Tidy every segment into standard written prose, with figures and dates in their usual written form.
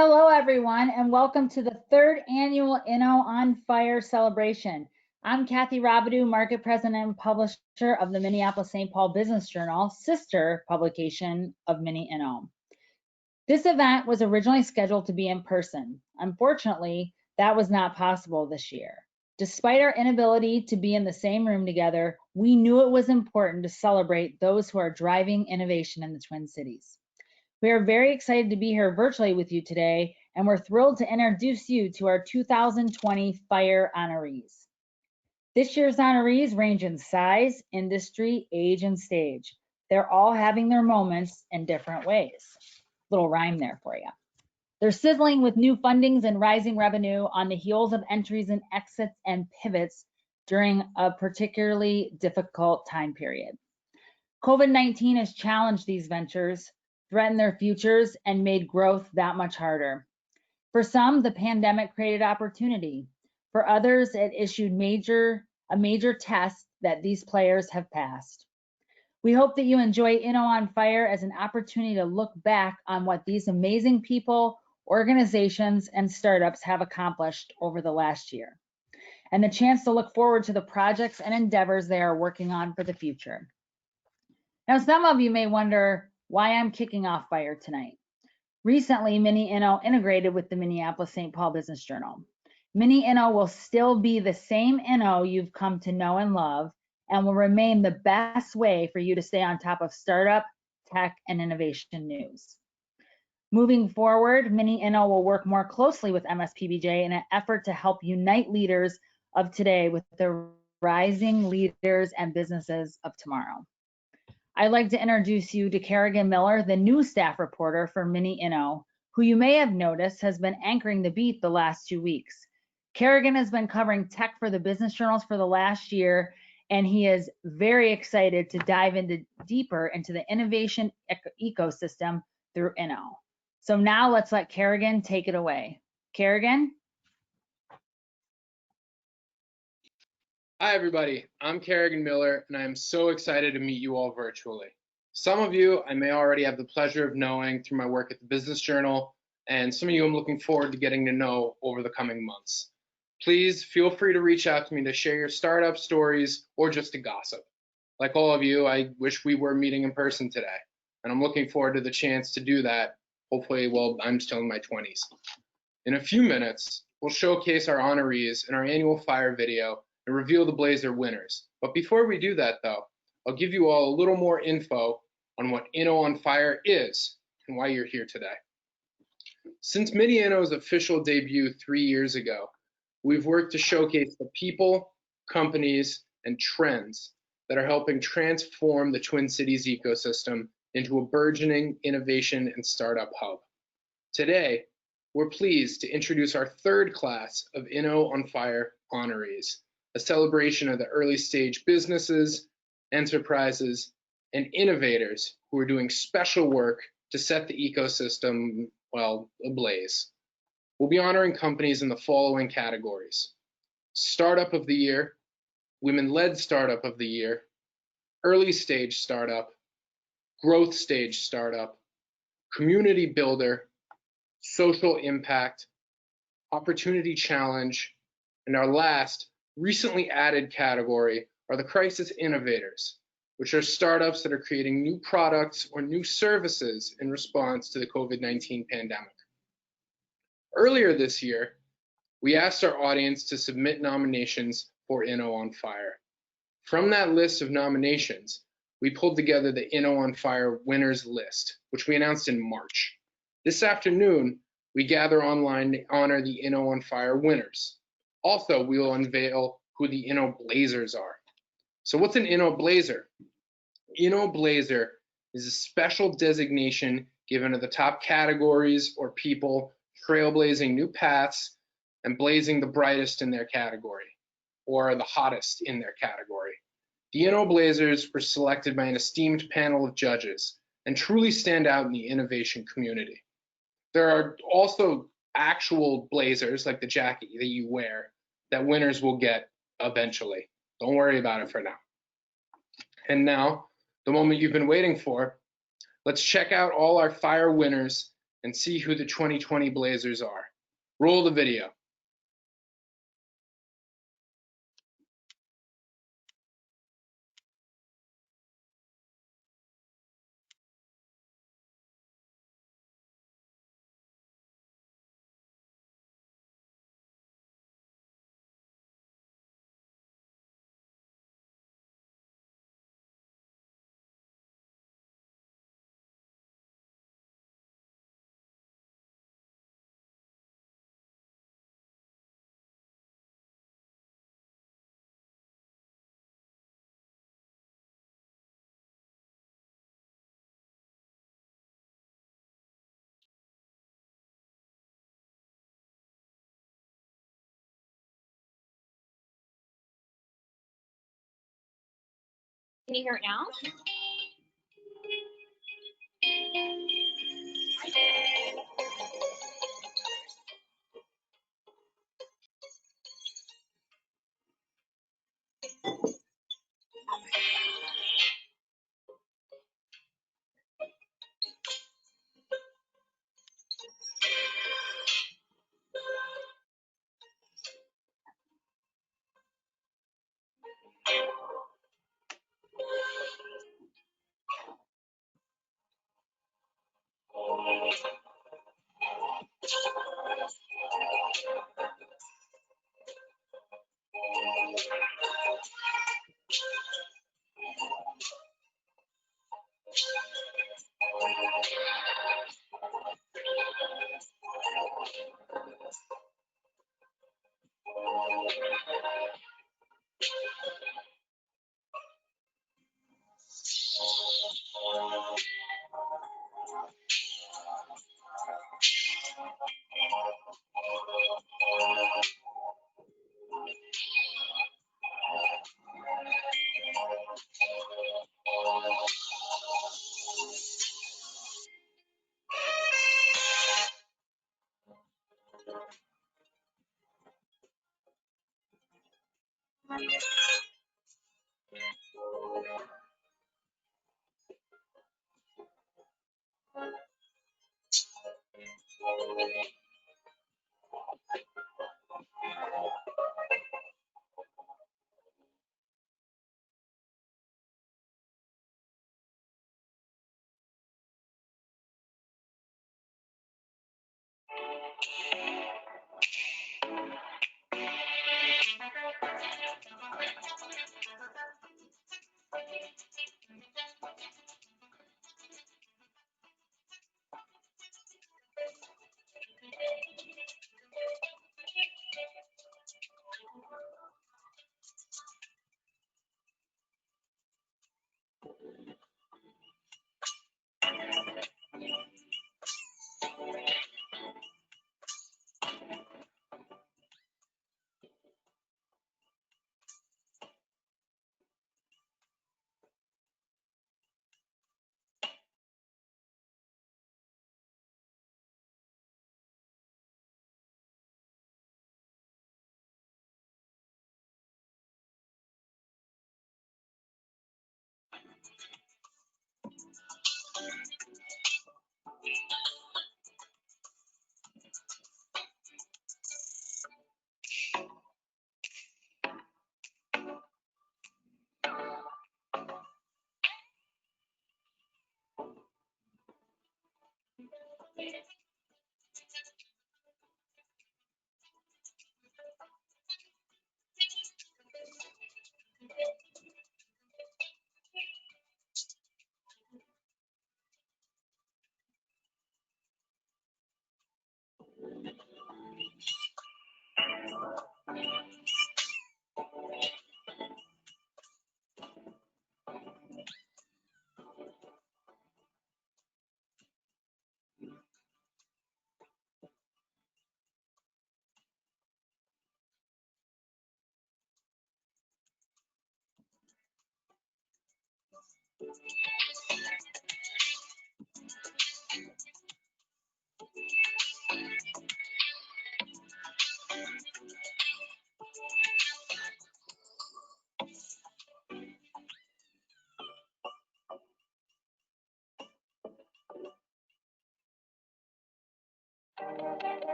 Hello, everyone, and welcome to the third annual Inno on Fire celebration. I'm Kathy Robidoux, Market President and Publisher of the Minneapolis-St. Paul Business Journal, sister publication of Mini Inno. This event was originally scheduled to be in person. Unfortunately, that was not possible this year. Despite our inability to be in the same room together, we knew it was important to celebrate those who are driving innovation in the Twin Cities. We are very excited to be here virtually with you today, and we're thrilled to introduce you to our 2020 FIRE honorees. This year's honorees range in size, industry, age, and stage. They're all having their moments in different ways. Little rhyme there for you. They're sizzling with new fundings and rising revenue on the heels of entries and exits and pivots during a particularly difficult time period. COVID-19 has challenged these ventures, threatened their futures, and made growth that much harder. For some, the pandemic created opportunity. For others, it issued a major test that these players have passed. We hope that you enjoy Inno on Fire as an opportunity to look back on what these amazing people, organizations, and startups have accomplished over the last year, and the chance to look forward to the projects and endeavors they are working on for the future. Now, some of you may wonder why I'm kicking off FIRE tonight. Recently, Mini Inno integrated with the Minneapolis-St. Paul Business Journal. Mini Inno will still be the same Inno you've come to know and love, and will remain the best way for you to stay on top of startup, tech, and innovation news. Moving forward, Mini Inno will work more closely with MSPBJ in an effort to help unite leaders of today with the rising leaders and businesses of tomorrow. I'd like to introduce you to Kerrigan Miller, the new staff reporter for Mini Inno, who you may have noticed has been anchoring the beat the last 2 weeks. Kerrigan has been covering tech for the business journals for the last year, and he is very excited to dive deeper into the innovation ecosystem through Inno. So now let's let Kerrigan take it away. Kerrigan? Hi, everybody. I'm Kerrigan Miller, and I am so excited to meet you all virtually. Some of you I may already have the pleasure of knowing through my work at the Business Journal, and some of you I'm looking forward to getting to know over the coming months. Please feel free to reach out to me to share your startup stories or just to gossip. Like all of you, I wish we were meeting in person today, and I'm looking forward to the chance to do that, hopefully while I'm still in my 20s. In a few minutes, we'll showcase our honorees in our annual FIRE video and reveal the Blazer winners. But before we do that though, I'll give you all a little more info on what Inno on Fire is and why you're here today. Since Mini Inno's official debut 3 years ago, we've worked to showcase the people, companies, and trends that are helping transform the Twin Cities ecosystem into a burgeoning innovation and startup hub. Today, we're pleased to introduce our third class of Inno on Fire honorees, a celebration of the early stage businesses, enterprises, and innovators who are doing special work to set the ecosystem, well, ablaze. We'll be honoring companies in the following categories: Startup of the Year, Women-Led Startup of the Year, Early Stage Startup, Growth Stage Startup, Community Builder, Social Impact, Opportunity Challenge, and our last, recently added category are the Crisis Innovators, which are startups that are creating new products or new services in response to the COVID-19 pandemic. Earlier this year, we asked our audience to submit nominations for Inno on Fire. From that list of nominations, we pulled together the Inno on Fire winners list, which we announced in March. This afternoon, we gather online to honor the Inno on Fire winners. Also, we will unveil who the Inno Blazers are. So what's an Inno Blazer? Inno Blazer is a special designation given to the top categories or people trailblazing new paths and blazing the brightest in their category, or the hottest in their category. The Inno Blazers were selected by an esteemed panel of judges and truly stand out in the innovation community. There are also actual blazers, like the jacket that you wear, that winners will get eventually. Don't worry about it for now. And now, the moment you've been waiting for, let's check out all our FIRE winners and see who the 2020 Blazers are. Roll the video. Can you hear it now?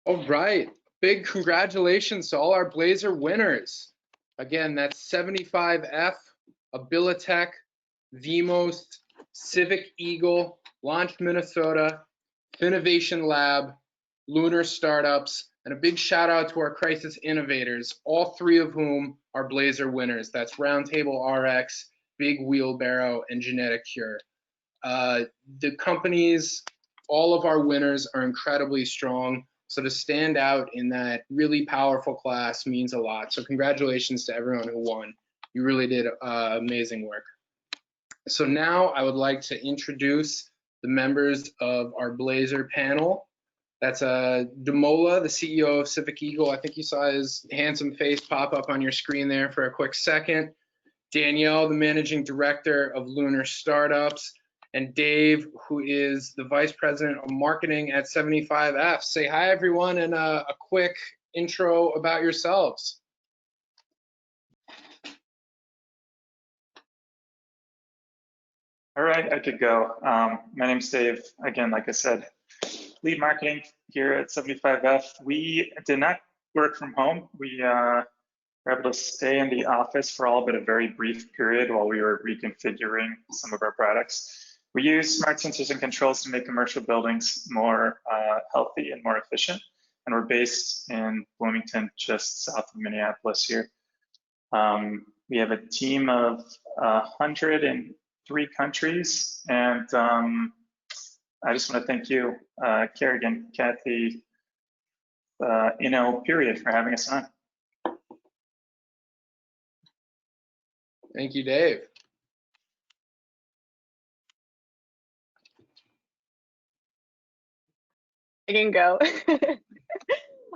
All right, big congratulations to all our Blazer winners. Again, that's 75F, ABILITECH, VMOS, Civic Eagle, Launch Minnesota, Innovation Lab, Lunar Startups, and a big shout out to our Crisis Innovators, all three of whom are Blazer winners. That's Roundtable RX, Big Wheelbarrow, and Genetic Cure. The companies, all of our winners are incredibly strong. So to stand out in that really powerful class means a lot. So congratulations to everyone who won. You really did amazing work. So now I would like to introduce the members of our Blazer panel. That's Damola, the CEO of Civic Eagle. I think you saw his handsome face pop up on your screen there for a quick second. Danielle, the managing director of Lunar Startups. And Dave, who is the Vice President of Marketing at 75F. Say hi, everyone, and a quick intro about yourselves. All right, I could go. My name's Dave. Again, like I said, lead marketing here at 75F. We did not work from home. We were able to stay in the office for all but a very brief period while we were reconfiguring some of our products. We use smart sensors and controls to make commercial buildings more healthy and more efficient. And we're based in Bloomington, just south of Minneapolis here. We have a team of 103 countries. And I just want to thank you, Kerrigan, Kathy, Inno, period, for having us on. Thank you, Dave. I can go.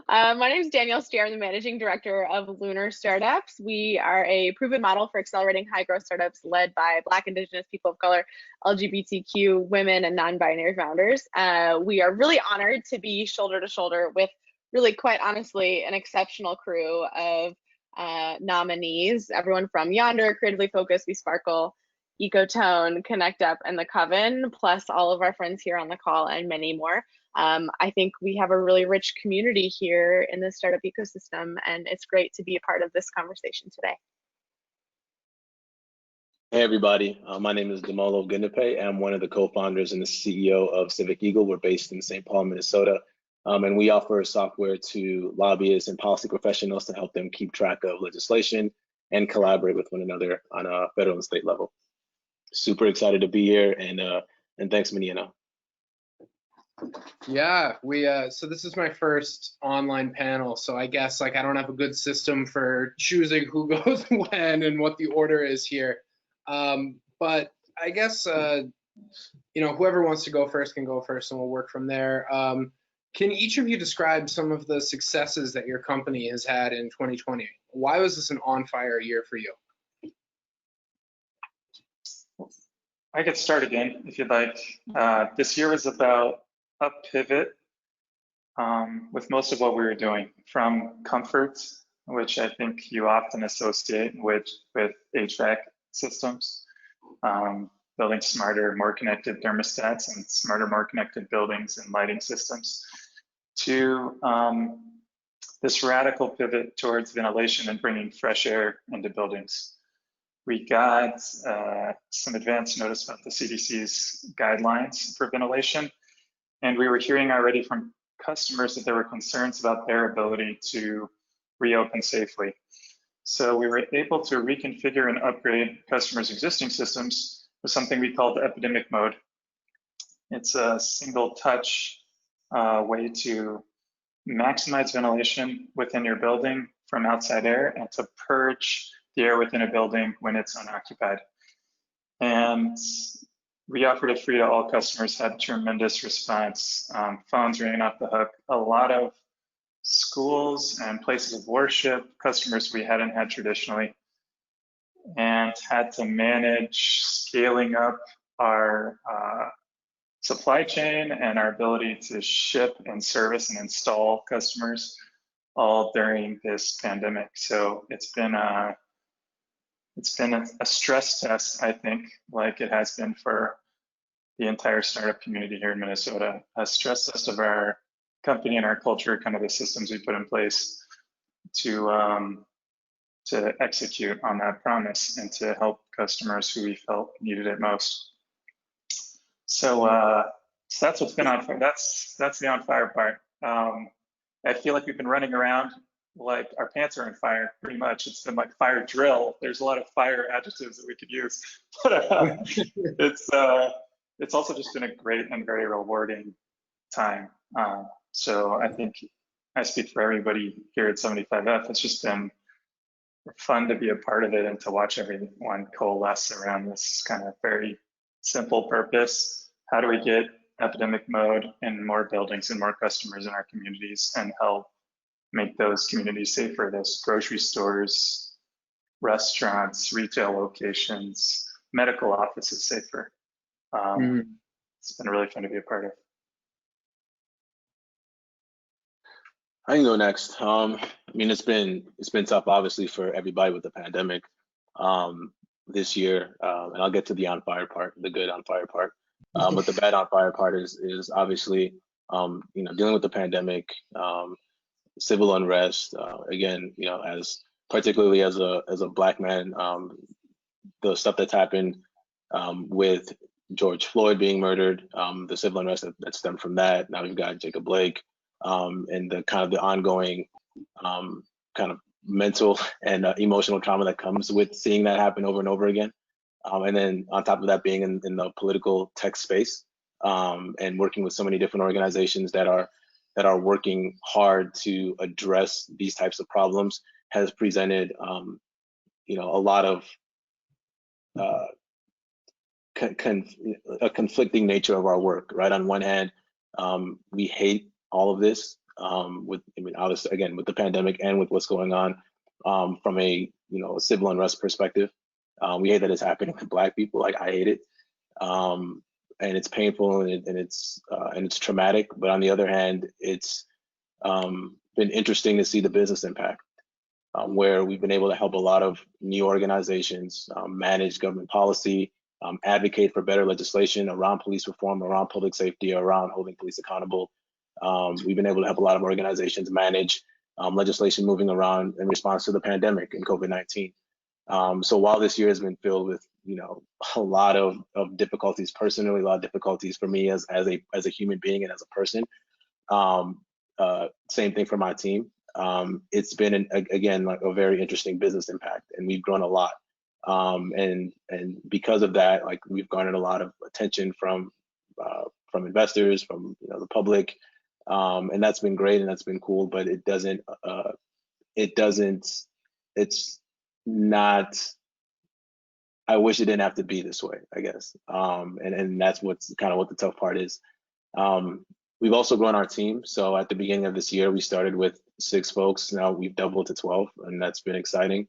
My name is Danielle Steer. I'm the managing director of Lunar Startups. We are a proven model for accelerating high growth startups led by Black, Indigenous, people of color, LGBTQ, women, and non-binary founders. We are really honored to be shoulder to shoulder with really, quite honestly, an exceptional crew of nominees, everyone from Yonder, Creatively Focused, We Sparkle, Ecotone, Connect Up, and The Coven, plus all of our friends here on the call and many more. I think we have a really rich community here in the startup ecosystem, and it's great to be a part of this conversation today. Hey everybody, my name is Damola Ogundipe. I'm one of the co-founders and the CEO of Civic Eagle. We're based in St. Paul, Minnesota, and we offer software to lobbyists and policy professionals to help them keep track of legislation and collaborate with one another on a federal and state level. Super excited to be here, and thanks, Minne. Yeah, so this is my first online panel, so I guess I don't have a good system for choosing who goes when and what the order is here. But I guess whoever wants to go first can go first, and we'll work from there. Can each of you describe some of the successes that your company has had in 2020? Why was this an on-fire year for you? I could start again if you'd like. This year was about a pivot with most of what we were doing, from comfort, which I think you often associate with HVAC systems, building smarter, more connected thermostats and smarter, more connected buildings and lighting systems, to this radical pivot towards ventilation and bringing fresh air into buildings. We got some advance notice about the CDC's guidelines for ventilation, And we were hearing already from customers that there were concerns about their ability to reopen safely. So we were able to reconfigure and upgrade customers' existing systems with something we called epidemic mode. It's a single touch way to maximize ventilation within your building from outside air and to purge the air within a building when it's unoccupied. And we offered it free to all customers, had tremendous response. Phones ringing off the hook. A lot of schools and places of worship, customers we hadn't had traditionally, and had to manage scaling up our supply chain and our ability to ship and service and install customers all during this pandemic. So it's been a stress test, I think, like it has been for the entire startup community here in Minnesota, a stress test of our company and our culture, kind of the systems we put in place to execute on that promise and to help customers who we felt needed it most. So, so that's what's been on fire. That's the on fire part. I feel like we've been running around like our pants are on fire, pretty much. It's been like fire drill. There's a lot of fire adjectives that we could use, but it's also just been a great and very rewarding time. So I think I speak for everybody here at 75F. It's just been fun to be a part of it and to watch everyone coalesce around this kind of very simple purpose. How do we get epidemic mode in more buildings and more customers in our communities and help make those communities safer, those grocery stores, restaurants, retail locations, medical offices safer. It's been really fun to be a part of. I can go next. I mean, it's been tough, obviously, for everybody with the pandemic this year, and I'll get to the on fire part, the good on fire part. But the bad on fire part is obviously, dealing with the pandemic, civil unrest. Again, as particularly as a Black man, the stuff that's happened with George Floyd being murdered, the civil unrest that stemmed from that. Now we've got Jacob Blake, and the ongoing kind of mental and emotional trauma that comes with seeing that happen over and over again. And then on top of that, being in the political tech space, and working with so many different organizations that are working hard to address these types of problems has presented a lot of a conflicting nature of our work. Right, on one hand, we hate all of this obviously, again, with the pandemic and with what's going on from a civil unrest perspective. We hate that it's happening to Black people. Like, I hate it, and it's painful and it's traumatic. But on the other hand, it's been interesting to see the business impact, where we've been able to help a lot of new organizations manage government policy, advocate for better legislation around police reform, around public safety, around holding police accountable. We've been able to help a lot of organizations manage legislation moving around in response to the pandemic and COVID-19. So while this year has been filled with a lot of difficulties personally, a lot of difficulties for me as a human being and as a person, same thing for my team. It's been again like a very interesting business impact, and we've grown a lot. And because of that, like, we've garnered a lot of attention from investors, from the public, and that's been great and that's been cool. But it's not. I wish it didn't have to be this way, I guess. And that's what's kind of what the tough part is. We've also grown our team. So at the beginning of this year, we started with 6 folks. Now we've doubled to 12, and that's been exciting.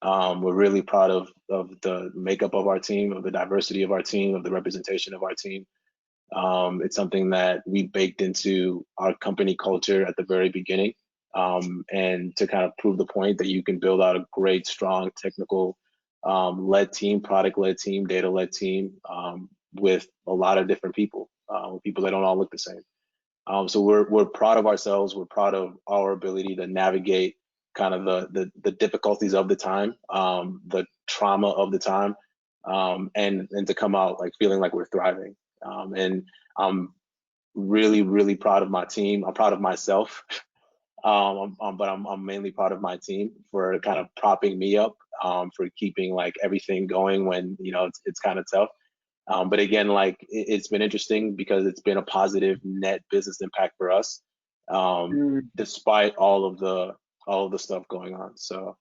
We're really proud of the makeup of our team, of the diversity of our team, of the representation of our team. It's something that we baked into our company culture at the very beginning, and to kind of prove the point that you can build out a great, strong, technical led team, product led team, data led team, with a lot of different people, people that don't all look the same. So we're proud of ourselves. We're proud of our ability to navigate kind of the difficulties of the time, the trauma of the time, and to come out like feeling like we're thriving. And I'm really proud of my team. I'm proud of myself, but I'm mainly proud of my team for kind of propping me up, for keeping like everything going when, you know, it's kind of tough. But again, like it's been interesting because it's been a positive net business impact for us, despite all of the stuff going on. So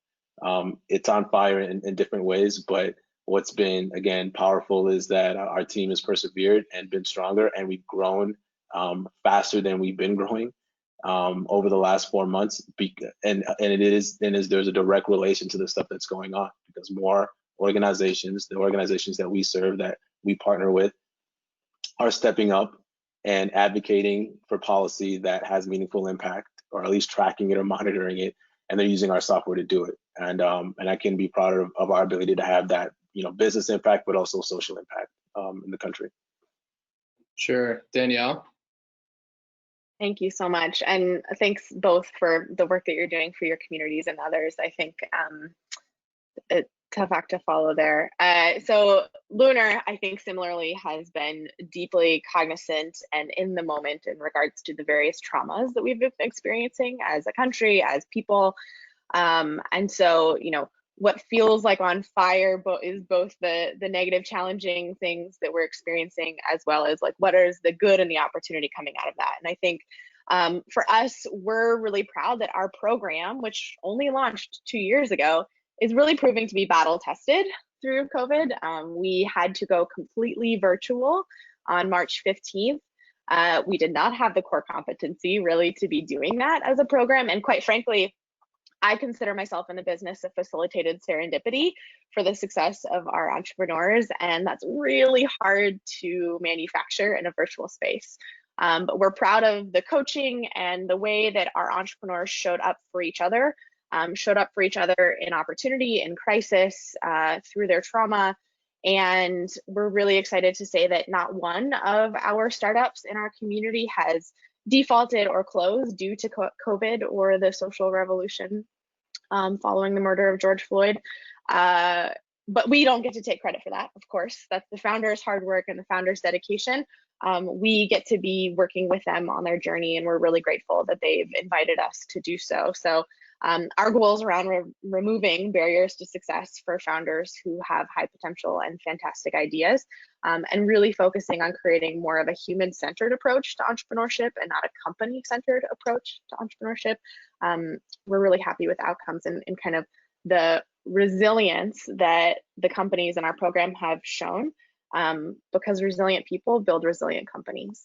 it's on fire in different ways, but what's been, again, powerful is that our team has persevered and been stronger, and we've grown faster than we've been growing over the last 4 months. There's a direct relation to the stuff that's going on, because more organizations, the organizations that we serve, that we partner with, are stepping up and advocating for policy that has meaningful impact, or at least tracking it or monitoring it, and they're using our software to do it. And I can be proud of our ability to have that, you know, business impact, but also social impact in the country. Sure. Danielle? Thank you so much. And thanks both for the work that you're doing for your communities and others. I think it's a tough act to follow there. So Lunar, I think similarly has been deeply cognizant and in the moment in regards to the various traumas that we've been experiencing as a country, as people. And so, you know, what feels like on fire is both the negative, challenging things that we're experiencing, as well as like what is the good and the opportunity coming out of that. And I think for us, we're really proud that our program, which only launched 2 years ago, is really proving to be battle tested through COVID. We had to go completely virtual on March 15th. We did not have the core competency really to be doing that as a program. And quite frankly, I consider myself in the business of facilitated serendipity for the success of our entrepreneurs, and that's really hard to manufacture in a virtual space. But we're proud of the coaching and the way that our entrepreneurs showed up for each other in opportunity, in crisis, through their trauma. And we're really excited to say that not one of our startups in our community has defaulted or closed due to COVID or the social revolution following the murder of George Floyd. But we don't get to take credit for that, of course. That's the founders' hard work and the founders' dedication. We get to be working with them on their journey, and we're really grateful that they've invited us to do so. So our goals around removing barriers to success for founders who have high potential and fantastic ideas, and really focusing on creating more of a human-centered approach to entrepreneurship and not a company-centered approach to entrepreneurship. We're really happy with outcomes and kind of the resilience that the companies in our program have shown, because resilient people build resilient companies.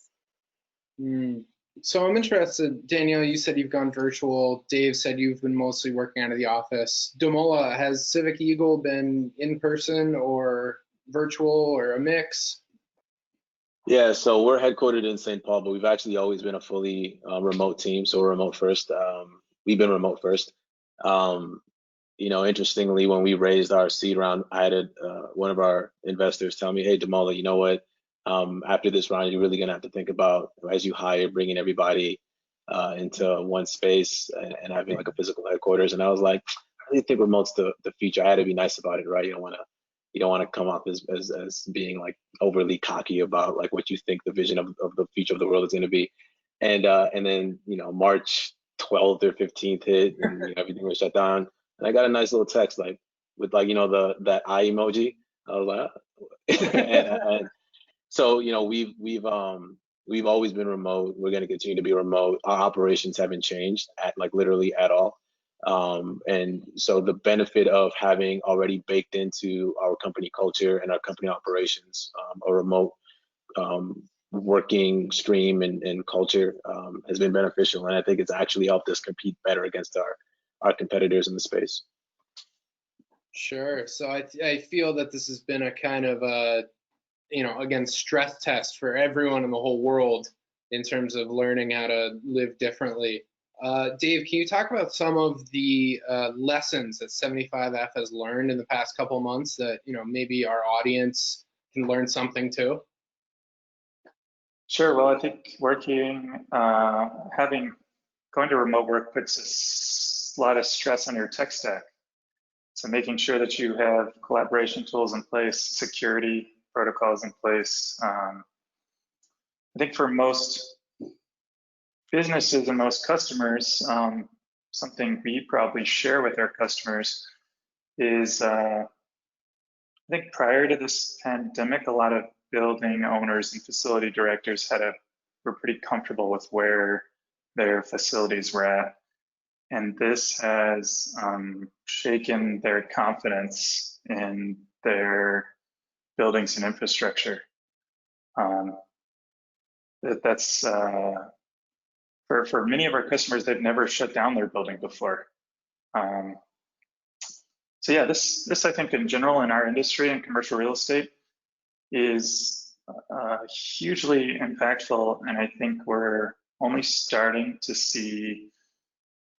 So I'm interested, Danielle, you said you've gone virtual. Dave said you've been mostly working out of the office. Damola, has Civic Eagle been in person or virtual or a mix? Yeah, so we're headquartered in St. Paul, but we've actually always been a fully remote team. So we're remote first. We've been remote first. You know, interestingly, when we raised our seed round, I had one of our investors tell me, hey, Damola, you know what? After this round, you're really gonna have to think about, as you hire, bringing everybody into one space and having like a physical headquarters. And I was like, I really think remote's the future. I had to be nice about it, right? You don't want to come off as being like overly cocky about like what you think the vision of the future of the world is gonna be. And then, you know, March 12th or 15th hit, and you know, everything was shut down. And I got a nice little text like with like, you know, that eye emoji. I was like, oh. and so, you know, we've always been remote. We're going to continue to be remote. Our operations haven't changed literally at all. And so the benefit of having already baked into our company culture and our company operations a remote working stream and culture has been beneficial. And I think it's actually helped us compete better against our competitors in the space. Sure. So I feel that this has been a kind of a, you know, again, stress test for everyone in the whole world in terms of learning how to live differently. Dave, can you talk about some of the lessons that 75F has learned in the past couple of months that, you know, maybe our audience can learn something too? Sure. Well, I think going to remote work puts a lot of stress on your tech stack. So making sure that you have collaboration tools in place, security protocols in place. I think for most businesses and most customers, something we probably share with our customers is, I think prior to this pandemic, a lot of building owners and facility directors were pretty comfortable with where their facilities were at. And this has shaken their confidence in their buildings and infrastructure. That's for many of our customers, they've never shut down their building before. So yeah, this I think in general in our industry and commercial real estate is hugely impactful, and I think we're only starting to see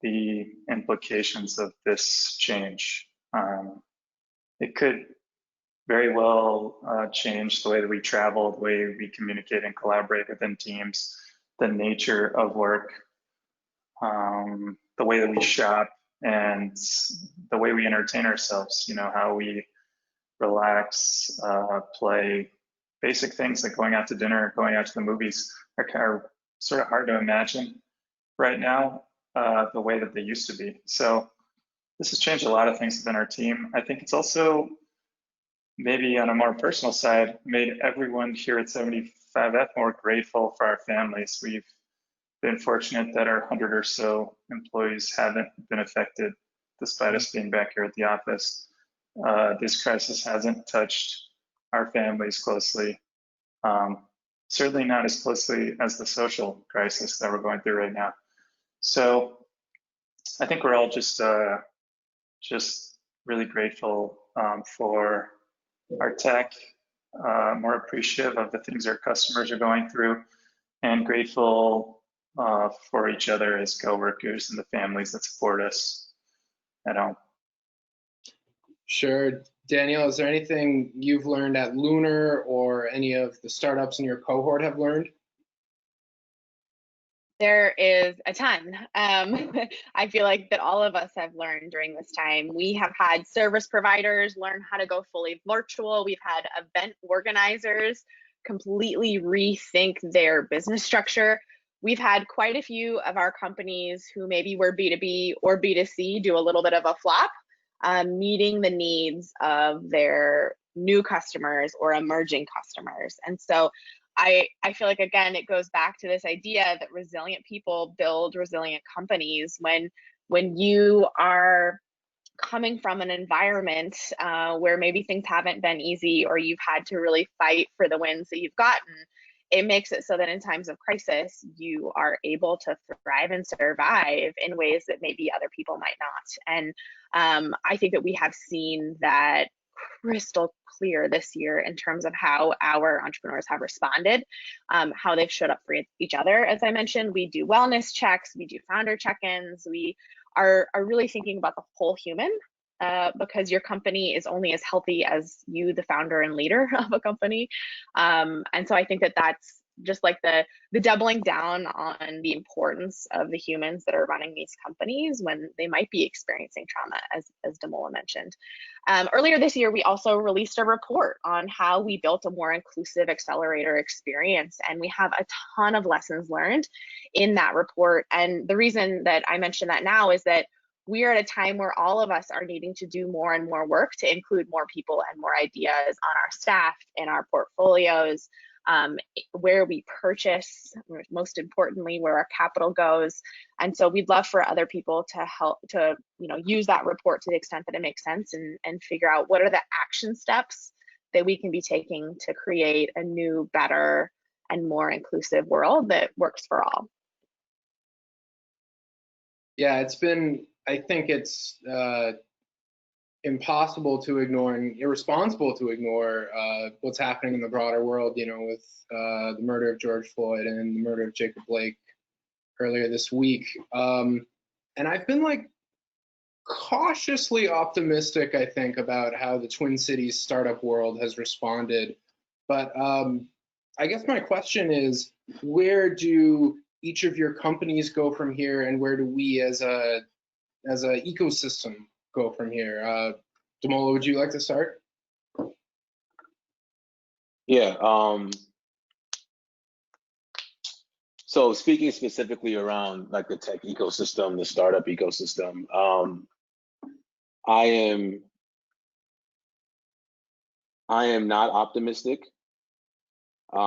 the implications of this change. It could very well change the way that we travel, the way we communicate and collaborate within teams, the nature of work, the way that we shop, and the way we entertain ourselves, you know, how we relax, play. Basic things like going out to dinner, going out to the movies are sort of hard to imagine right now, the way that they used to be. So this has changed a lot of things within our team. I think it's also, maybe on a more personal side, made everyone here at 75F more grateful for our families. We've been fortunate that our 100 or so employees haven't been affected, despite us being back here at the office. This crisis hasn't touched our families closely. Certainly not as closely as the social crisis that we're going through right now. So I think we're all just really grateful for our tech, more appreciative of the things our customers are going through, and grateful for each other as coworkers and the families that support us at home. Sure. Danielle, is there anything you've learned at Lunar or any of the startups in your cohort have learned? There is a ton. I feel like that all of us have learned during this time. We have had service providers learn how to go fully virtual. We've had event organizers completely rethink their business structure. We've had quite a few of our companies who maybe were B2B or B2C do a little bit of a flop, meeting the needs of their new customers or emerging customers. And so I feel like, again, it goes back to this idea that resilient people build resilient companies. When you are coming from an environment where maybe things haven't been easy, or you've had to really fight for the wins that you've gotten, it makes it so that in times of crisis, you are able to thrive and survive in ways that maybe other people might not. And I think that we have seen that crystal clear this year in terms of how our entrepreneurs have responded, how they've showed up for each other. As I mentioned, we do wellness checks, we do founder check-ins, we are really thinking about the whole human, because your company is only as healthy as you, the founder and leader of a company. And so I think that that's just like the doubling down on the importance of the humans that are running these companies when they might be experiencing trauma, as Damola mentioned. Earlier this year, we also released a report on how we built a more inclusive accelerator experience, and we have a ton of lessons learned in that report. And the reason that I mention that now is that we are at a time where all of us are needing to do more and more work to include more people and more ideas on our staff, in our portfolios, where we purchase, most importantly, where our capital goes. And so we'd love for other people to help to, use that report to the extent that it makes sense, and figure out what are the action steps that we can be taking to create a new, better, and more inclusive world that works for all. Yeah, I think it's impossible to ignore and irresponsible to ignore what's happening in the broader world, with the murder of George Floyd and the murder of Jacob Blake earlier this week. And I've been cautiously optimistic, I think, about how the Twin Cities startup world has responded. But I guess my question is, where do each of your companies go from here, and where do we as a ecosystem go from here? Damola, would you like to start? Yeah. So speaking specifically around like the tech ecosystem, the startup ecosystem, I am not optimistic. A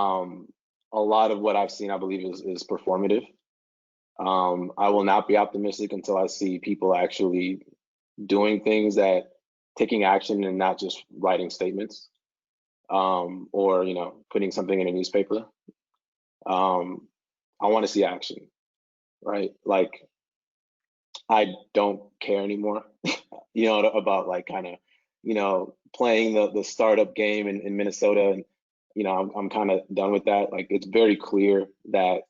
lot of what I've seen, I believe, is performative. I will not be optimistic until I see people actually doing things, that taking action and not just writing statements, or putting something in a newspaper. I want to see action, right? Like, I don't care anymore, about like kind of, playing the startup game in Minnesota, and I'm kind of done with that. Like, it's very clear that,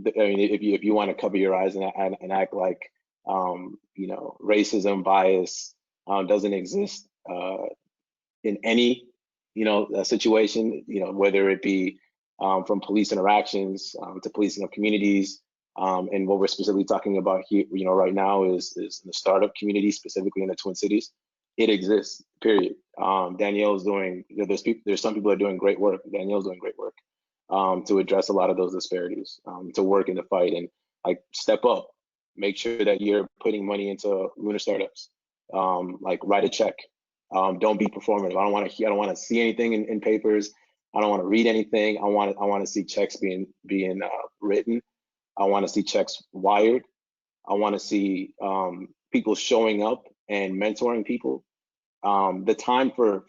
I mean, if you want to cover your eyes and act like racism, bias doesn't exist in any situation, whether it be from police interactions to policing of communities, and what we're specifically talking about here, right now is the startup community, specifically in the Twin Cities. It exists, period. Danielle's doing, there's some people that are doing great work. Danielle's doing great work to address a lot of those disparities, to work in the fight and like step up, make sure that you're putting money into Lunar startups, like write a check. Don't be performative. I don't want to see anything in papers. I don't want to read anything. I want to see checks being written. I want to see checks wired. I want to see people showing up and mentoring people. The time for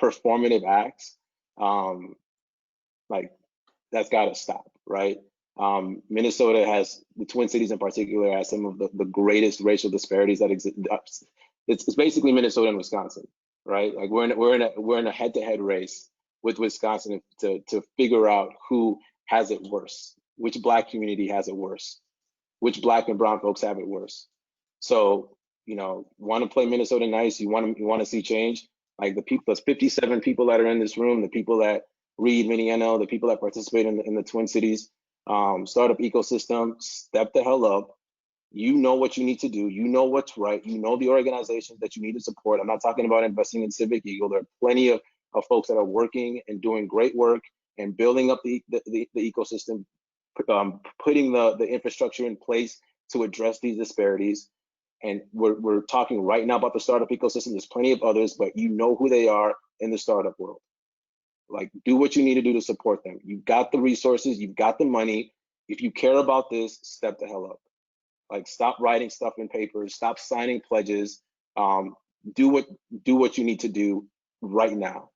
performative acts, like, that's got to stop, right? Minnesota has, the Twin Cities in particular, has some of the greatest racial disparities that exist. It's basically Minnesota and Wisconsin, right? Like, we're in a head-to-head race with Wisconsin to figure out who has it worse, which Black community has it worse, which Black and brown folks have it worse. So, want to play Minnesota nice? You want to see change? Like, the people, those 57 people that are in this room, the people that read Minne, the people that participate in the Twin Cities startup ecosystem, step the hell up. You know what you need to do. You know what's right. You know the organizations that you need to support. I'm not talking about investing in Civic Eagle. There are plenty of folks that are working and doing great work and building up the ecosystem, putting the infrastructure in place to address these disparities. And we're talking right now about the startup ecosystem. There's plenty of others, but you know who they are in the startup world. Like, do what you need to do to support them. You've got the resources, you've got the money. If you care about this, step the hell up. Like, stop writing stuff in papers, stop signing pledges. Do what you need to do right now.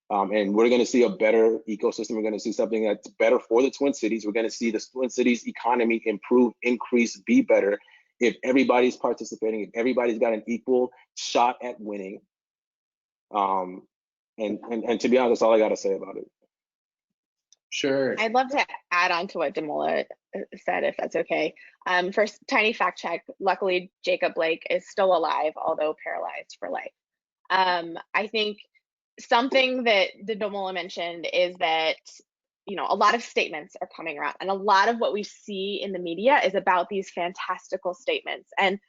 And we're going to see a better ecosystem. We're going to see something that's better for the Twin Cities. We're going to see the Twin Cities economy improve, increase, be better if everybody's participating, if everybody's got an equal shot at winning. And to be honest, that's all I got to say about it. Sure. I'd love to add on to what Damola said, if that's okay. First, tiny fact check. Luckily, Jacob Blake is still alive, although paralyzed for life. I think something that Damola mentioned is that, a lot of statements are coming around, and a lot of what we see in the media is about these fantastical statements. And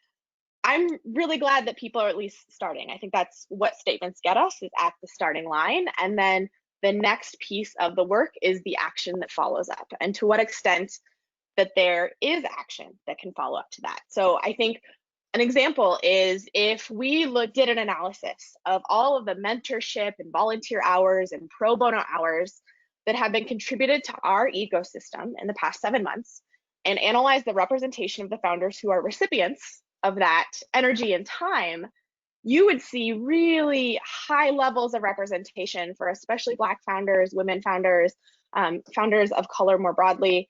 I'm really glad that people are at least starting. I think that's what statements get us, is at the starting line. And then the next piece of the work is the action that follows up, and to what extent that there is action that can follow up to that. So I think an example is if we did an analysis of all of the mentorship and volunteer hours and pro bono hours that have been contributed to our ecosystem in the past 7 months, and analyze the representation of the founders who are recipients of that energy and time, you would see really high levels of representation for especially Black founders, women founders, founders of color more broadly.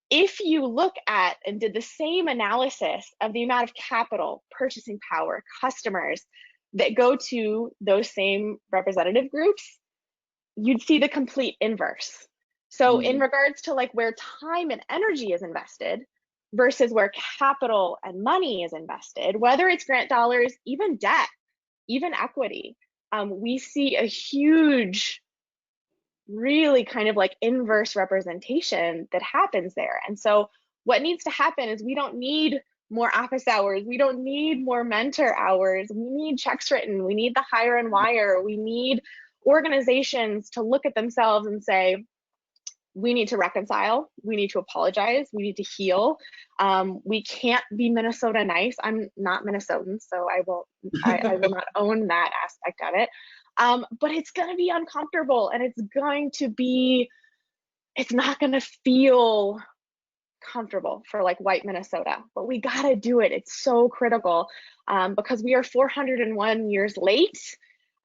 If you look at and did the same analysis of the amount of capital, purchasing power, customers that go to those same representative groups, you'd see the complete inverse. So in regards to like where time and energy is invested versus where capital and money is invested, whether it's grant dollars, even debt, even equity, we see a huge, really kind of like inverse representation that happens there. And so what needs to happen is we don't need more office hours. We don't need more mentor hours. We need checks written. We need the hire and wire. We need organizations to look at themselves and say, we need to reconcile, we need to apologize, we need to heal. We can't be Minnesota nice. I'm not Minnesotan, so I will not own that aspect of it. But it's gonna be uncomfortable, and it's not gonna feel comfortable for like white Minnesota, but we gotta do it. It's so critical, because we are 401 years late.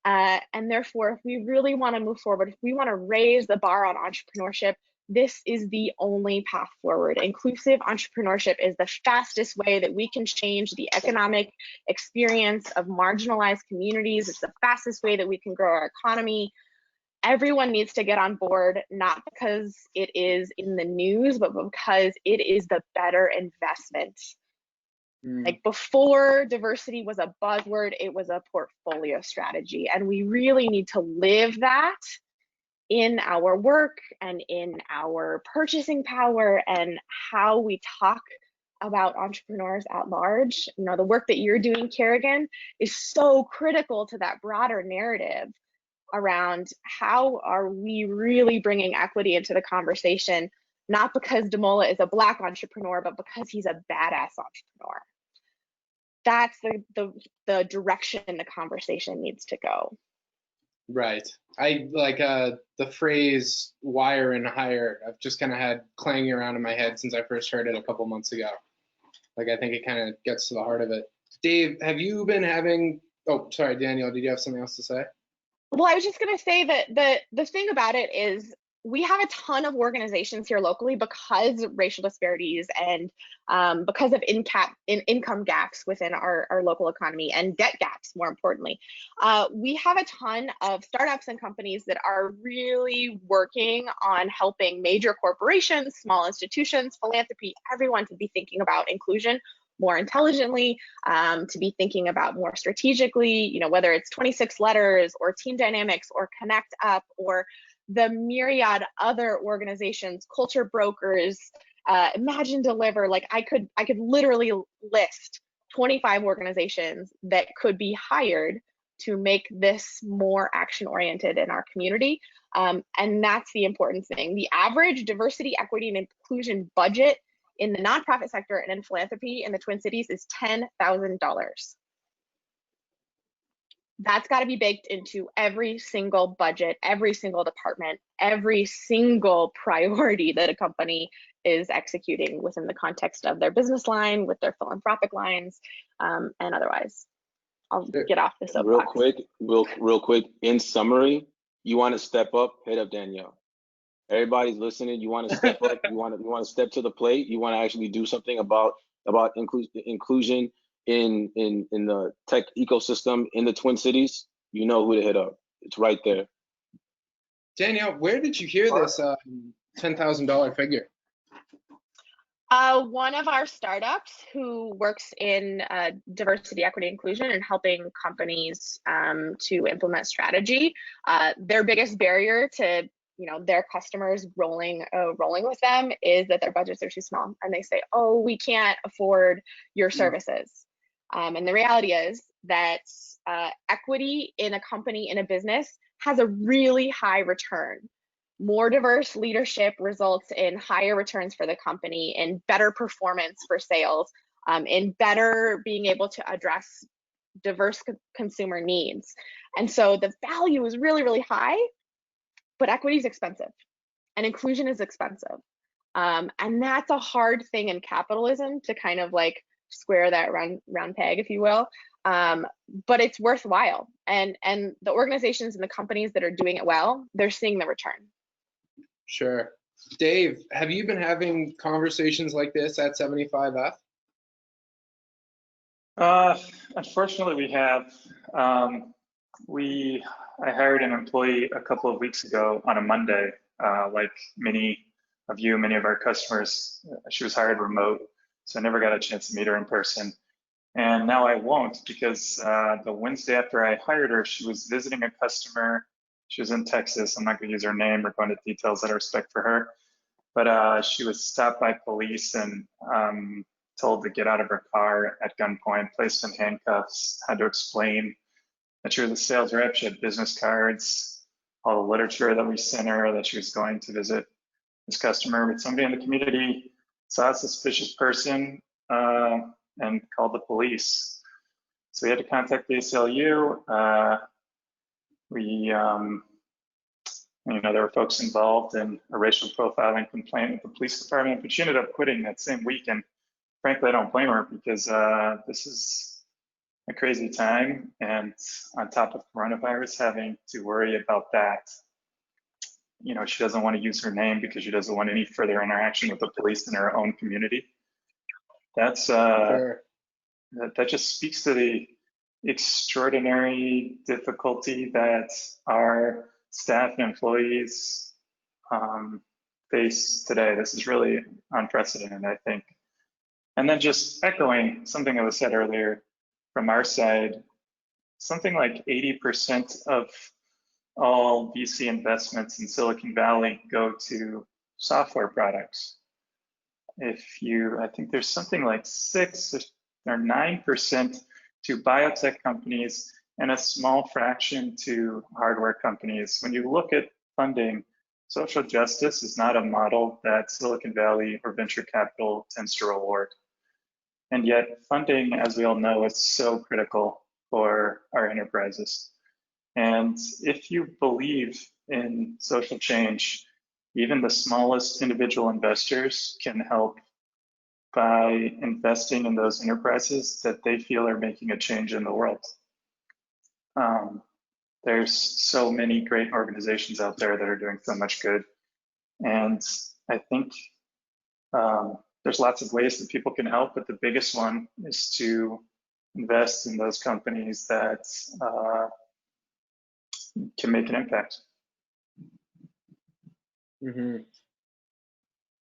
And therefore, if we really want to move forward, if we want to raise the bar on entrepreneurship, this is the only path forward. Inclusive entrepreneurship is the fastest way that we can change the economic experience of marginalized communities. It's the fastest way that we can grow our economy. Everyone needs to get on board, not because it is in the news, but because it is the better investment. Like before diversity was a buzzword, it was a portfolio strategy. And we really need to live that in our work and in our purchasing power and how we talk about entrepreneurs at large. You know, the work that you're doing, Kerrigan, is so critical to that broader narrative around how are we really bringing equity into the conversation, not because Damola is a Black entrepreneur, but because he's a badass entrepreneur. That's the direction the conversation needs to go. Right. I like the phrase wire and hire. I've just kind of had clanging around in my head since I first heard it a couple months ago. Like, I think it kind of gets to the heart of it. Dave, have you been having, oh, sorry, Danielle, did you have something else to say? Well, I was just going to say that the thing about it is we have a ton of organizations here locally because of racial disparities and because of income gaps within our local economy and debt gaps, more importantly. We have a ton of startups and companies that are really working on helping major corporations, small institutions, philanthropy, everyone to be thinking about inclusion more intelligently, to be thinking about more strategically, you know, whether it's 26 letters or team dynamics or Connect Up or the myriad other organizations, culture brokers, Imagine Deliver. Like I could literally list 25 organizations that could be hired to make this more action oriented in our community. And that's the important thing. The average diversity, equity, and inclusion budget in the nonprofit sector and in philanthropy in the Twin Cities is $10,000. That's got to be baked into every single budget, every single department, every single priority that a company is executing within the context of their business line, with their philanthropic lines, and otherwise. I'll get off the soapbox. Real quick. In summary, you want to step up, hit up Danielle. Everybody's listening. You want to step up. You want to step to the plate. You want to actually do something about inclusion in the tech ecosystem in the Twin Cities. You know who to hit up. It's right there. Danielle, where did you hear this $10,000 figure? One of our startups who works in diversity, equity, inclusion, and helping companies to implement strategy. Their biggest barrier to their customers rolling with them is that their budgets are too small, and they say, "Oh, we can't afford your services." And the reality is that equity in a company, in a business, has a really high return. More diverse leadership results in higher returns for the company, in better performance for sales, in better being able to address diverse consumer needs. And so the value is really, really high, but equity is expensive and inclusion is expensive. And that's a hard thing in capitalism to kind of like square that round peg, if you will. But it's worthwhile. And the organizations and the companies that are doing it well, they're seeing the return. Sure. Dave, have you been having conversations like this at 75F? Unfortunately, we have. I hired an employee a couple of weeks ago on a Monday. Like many of our customers, she was hired remote, so I never got a chance to meet her in person. And now I won't, because the Wednesday after I hired her, she was visiting a customer. She was in Texas. I'm not going to use her name or go into details out of respect for her. But she was stopped by police and told to get out of her car at gunpoint, placed in handcuffs, had to explain that she was a sales rep. She had business cards, all the literature that we sent her, that she was going to visit this customer, but somebody in the community saw a suspicious person and called the police. So we had to contact the ACLU. There were folks involved in a racial profiling complaint with the police department, but she ended up quitting that same week. And frankly, I don't blame her, because this is a crazy time. And on top of coronavirus, having to worry about that, she doesn't want to use her name because she doesn't want any further interaction with the police in her own community. That's Sure. that just speaks to the extraordinary difficulty that our staff and employees face today. This is really unprecedented, I think. And then just echoing something that was said earlier from our side, something like 80% of all VC investments in Silicon Valley go to software products. I think there's something like 6 or 9% to biotech companies and a small fraction to hardware companies. When you look at funding, social justice is not a model that Silicon Valley or venture capital tends to reward. And yet funding, as we all know, is so critical for our enterprises. And if you believe in social change, even the smallest individual investors can help by investing in those enterprises that they feel are making a change in the world. There's so many great organizations out there that are doing so much good. And I think there's lots of ways that people can help, but the biggest one is to invest in those companies that can make an impact. Mm-hmm.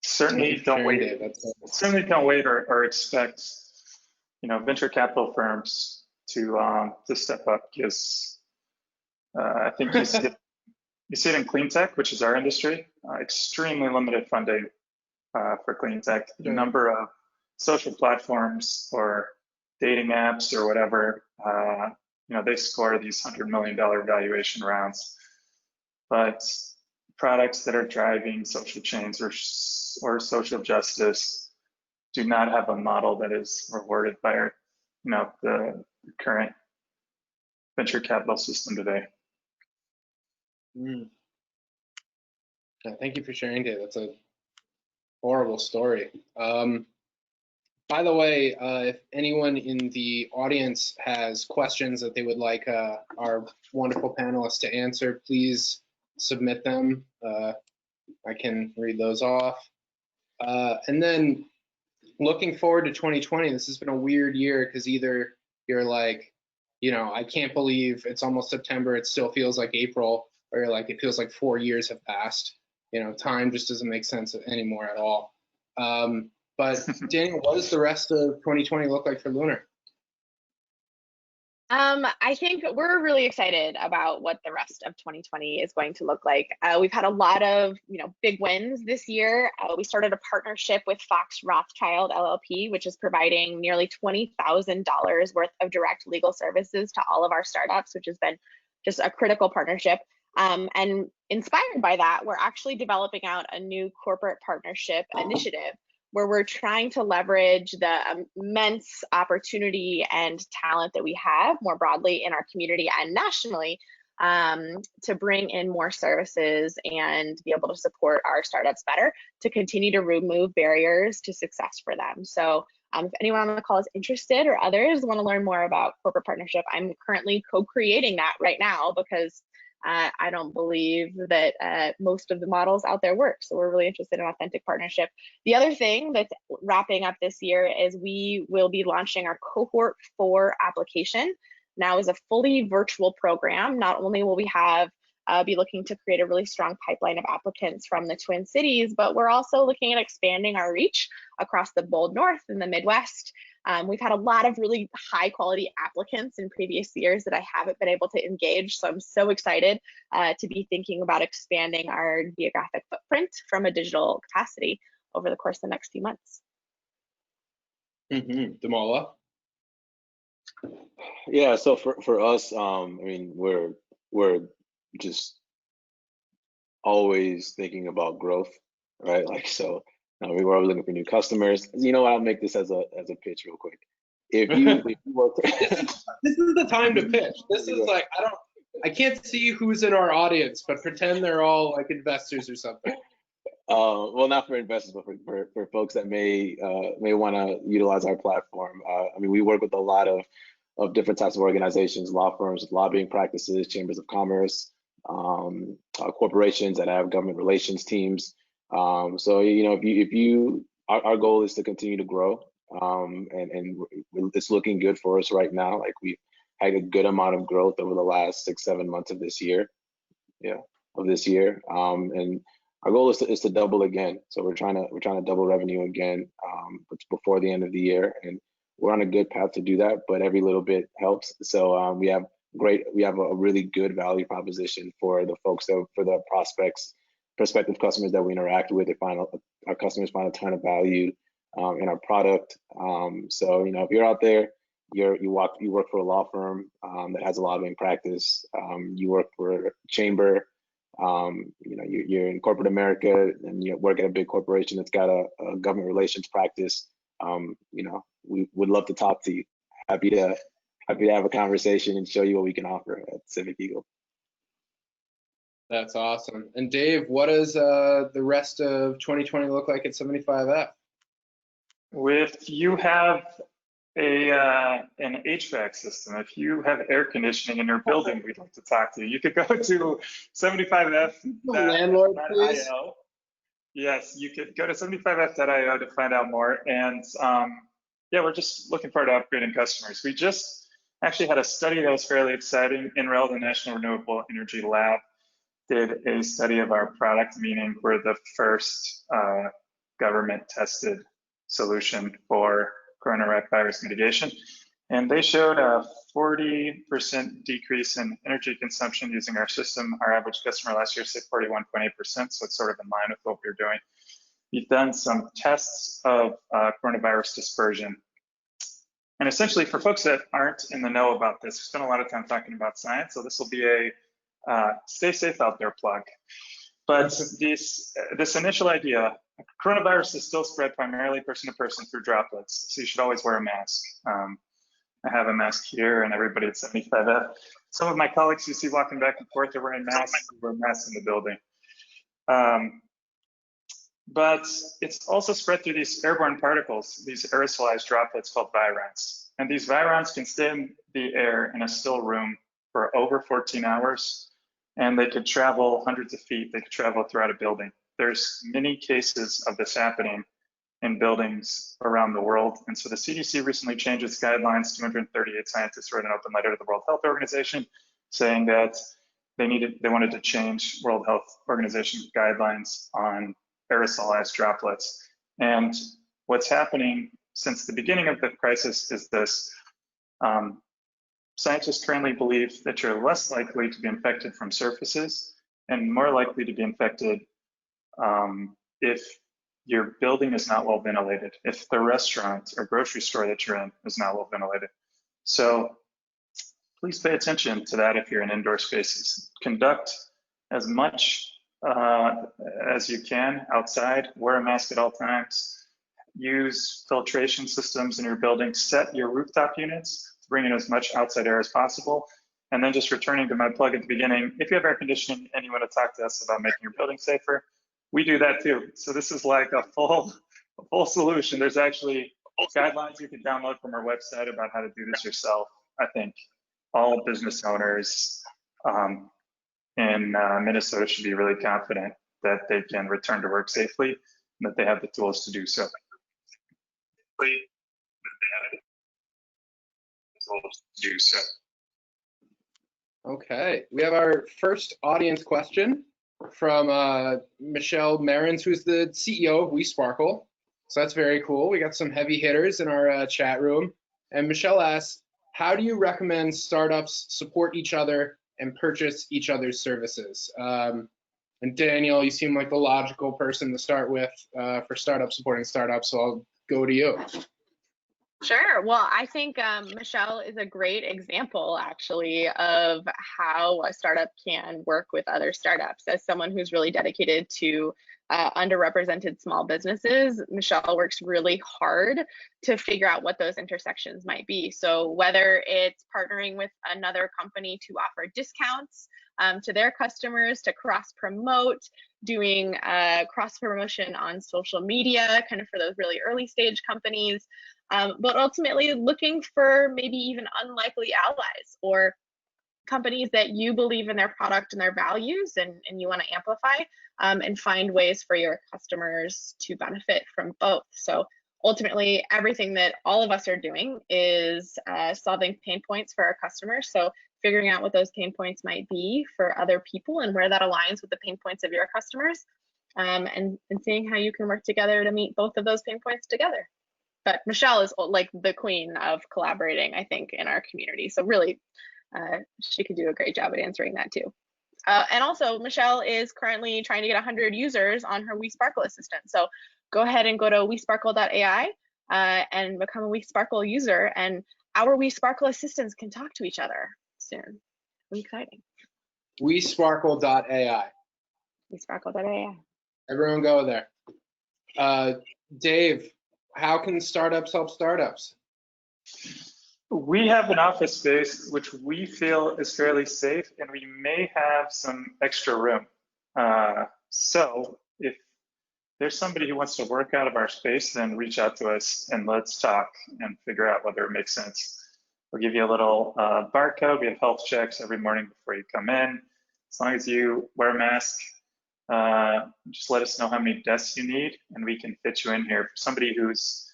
Certainly don't wait. Certainly don't wait or expect, venture capital firms to step up, because I think you see it in clean tech, which is our industry. Extremely limited funding for clean tech. The number of social platforms or dating apps or whatever, they score these $100 million valuation rounds, but products that are driving social change or social justice do not have a model that is rewarded by the current venture capital system today. Yeah, thank you for sharing, Dave. That's a horrible story. By the way, if anyone in the audience has questions that they would like our wonderful panelists to answer, please submit them. I can read those off. And then looking forward to 2020, this has been a weird year, because either you're like, I can't believe it's almost September, it still feels like April, or you're like, it feels like 4 years have passed. Time just doesn't make sense anymore at all. But Danielle, what does the rest of 2020 look like for Lunar? I think we're really excited about what the rest of 2020 is going to look like. We've had a lot of, big wins this year. We started a partnership with Fox Rothschild LLP, which is providing nearly $20,000 worth of direct legal services to all of our startups, which has been just a critical partnership. And inspired by that, we're actually developing out a new corporate partnership initiative where we're trying to leverage the immense opportunity and talent that we have more broadly in our community and nationally to bring in more services and be able to support our startups better, to continue to remove barriers to success for them. So if anyone on the call is interested, or others want to learn more about corporate partnership, I'm currently co-creating that right now, because I don't believe that most of the models out there work. So we're really interested in authentic partnership. The other thing that's wrapping up this year is we will be launching our Cohort 4 application. Now is a fully virtual program. Not only will we have be looking to create a really strong pipeline of applicants from the Twin Cities, but we're also looking at expanding our reach across the Bold North and the Midwest. We've had a lot of really high quality applicants in previous years that I haven't been able to engage. So I'm so excited to be thinking about expanding our geographic footprint from a digital capacity over the course of the next few months. Damola? Yeah, so for us, I mean, we're just always thinking about growth. right? Like, so we were always looking for new customers. You know what? I'll make this as a pitch real quick. If you work this is the time to pitch. This is like, I can't see who's in our audience, but pretend they're all like investors or something. Well, not for investors, but for folks that may want to utilize our platform. I mean, we work with a lot of different types of organizations, law firms, lobbying practices, chambers of commerce, corporations that have government relations teams. So, you know, if you our goal is to continue to grow, and it's looking good for us right now. Like, we've had a good amount of growth over the last 6-7 months of this year. And our goal is to double again. So we're trying to double revenue again before the end of the year, and we're on a good path to do that. But every little bit helps. So we have a really good value proposition for the folks for the prospective customers that we interact with. Our customers find a ton of value in our product. So, you know, if you're out there, you work for a law firm that has a lobbying practice, you work for a chamber, you know, you're in corporate America and you work at a big corporation that's got a government relations practice, you know, we would love to talk to you. Happy to have a conversation and show you what we can offer at Civic Eagle. That's awesome. And Dave, what does the rest of 2020 look like at 75F? If you have an HVAC system, if you have air conditioning in your building, we'd like to talk to you. You could go to 75F. Landlord, please. Yes, you could go to 75F.io to find out more. And yeah, we're just looking forward to upgrading customers. We just actually had a study that was fairly exciting. NREL, the National Renewable Energy Lab, did a study of our product, meaning we're the first government tested solution for coronavirus virus mitigation. And they showed a 40% decrease in energy consumption using our system. Our average customer last year said 41.8%, so it's sort of in line with what we're doing. We've done some tests of coronavirus dispersion. And essentially, for folks that aren't in the know about this, we spent a lot of time talking about science, so this will be a stay safe out there plug. But this initial idea, coronavirus is still spread primarily person to person through droplets, so you should always wear a mask. I have a mask here, and everybody at 75F. Some of my colleagues you see walking back and forth are wearing masks. We wear masks in the building. But it's also spread through these airborne particles, these aerosolized droplets called virons. And these virons can stay in the air in a still room for over 14 hours, and they could travel hundreds of feet. They could travel throughout a building. There's many cases of this happening in buildings around the world. And so the CDC recently changed its guidelines. 238 scientists wrote an open letter to the World Health Organization saying that they wanted to change World Health Organization guidelines on aerosolized droplets. And what's happening since the beginning of the crisis is this. Scientists currently believe that you're less likely to be infected from surfaces and more likely to be infected if your building is not well ventilated, if the restaurant or grocery store that you're in is not well ventilated. So please pay attention to that if you're in indoor spaces. Conduct as much as you can outside, wear a mask at all times, use filtration systems in your building, set your rooftop units to bring in as much outside air as possible. And then just returning to my plug at the beginning, if you have air conditioning and you want to talk to us about making your building safer, we do that too. So this is like a full solution. There's actually guidelines you can download from our website about how to do this yourself. I think all business owners in Minnesota should be really confident that they can return to work safely and that they have the tools to do so. Okay, we have our first audience question from Michelle Marins, who's the CEO of We Sparkle. So that's very cool. We got some heavy hitters in our chat room. And Michelle asks, how do you recommend startups support each other and purchase each other's services? And Danielle, you seem like the logical person to start with for startups supporting startups, so I'll go to you. Sure. Well, I think Michelle is a great example, actually, of how a startup can work with other startups. As someone who's really dedicated to underrepresented small businesses, Michelle works really hard to figure out what those intersections might be. So whether it's partnering with another company to offer discounts to their customers, to cross-promote, doing cross-promotion on social media, kind of for those really early stage companies, but ultimately looking for maybe even unlikely allies or companies that you believe in their product and their values and you want to amplify and find ways for your customers to benefit from both. So ultimately, everything that all of us are doing is solving pain points for our customers. So figuring out what those pain points might be for other people and where that aligns with the pain points of your customers, and seeing how you can work together to meet both of those pain points together. But Michelle is like the queen of collaborating, I think, in our community. So really, she could do a great job at answering that too. And also, Michelle is currently trying to get 100 users on her WeSparkle assistant. So go ahead and go to WeSparkle.ai and become a WeSparkle user. And our WeSparkle assistants can talk to each other soon. It'll be exciting. WeSparkle.ai. WeSparkle.ai. Everyone go there. Dave, how can startups help startups? We have an office space which we feel is fairly safe, and we may have some extra room. So if there's somebody who wants to work out of our space, then reach out to us and let's talk and figure out whether it makes sense. We'll give you a little barcode. We have health checks every morning before you come in. As long as you wear a mask, just let us know how many desks you need and we can fit you in here. For somebody who's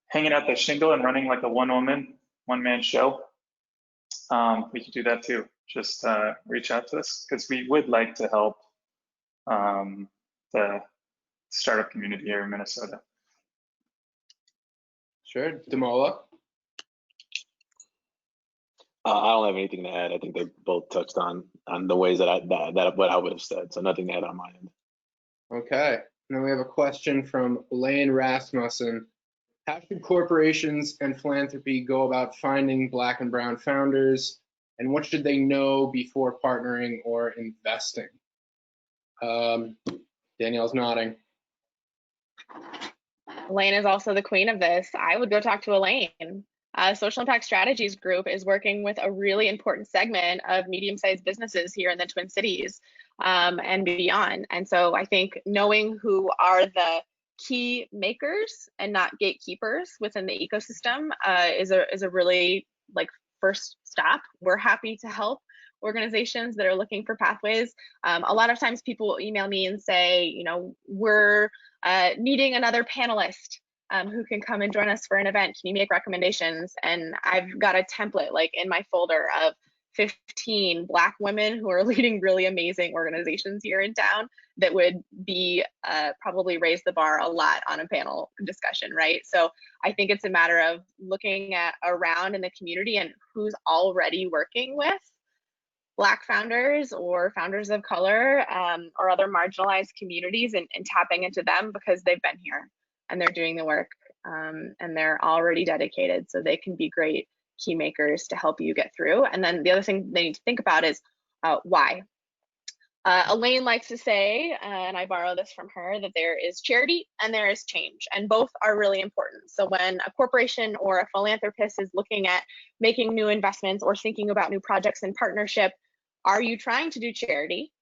hanging out their shingle and running like a one-man show, we can do that too. Just reach out to us because we would like to help the startup community here in Minnesota. Sure. Damola? I don't have anything to add. I think they both touched on the ways that what I would have said, so nothing to add on my end. Okay. Now we have a question from Elaine Rasmussen. How should corporations and philanthropy go about finding Black and brown founders, and what should they know before partnering or investing? Danielle's nodding. Elaine is also the queen of this. I would go talk to Elaine. Social Impact Strategies Group is working with a really important segment of medium-sized businesses here in the Twin Cities and beyond. And so I think knowing who are the key makers and not gatekeepers within the ecosystem is a really first step. We're happy to help organizations that are looking for pathways. A lot of times people email me and say, we're needing another panelist who can come and join us for an event. Can you make recommendations? And I've got a template in my folder of 15 Black women who are leading really amazing organizations here in town that would be probably raise the bar a lot on a panel discussion, right? So I think it's a matter of looking around in the community and who's already working with Black founders or founders of color or other marginalized communities and tapping into them because they've been here and they're doing the work and they're already dedicated, so they can be great key makers to help you get through. And then the other thing they need to think about is why. Elaine likes to say, and I borrow this from her, that there is charity and there is change, and both are really important. So when a corporation or a philanthropist is looking at making new investments or thinking about new projects in partnership, are you trying to do charity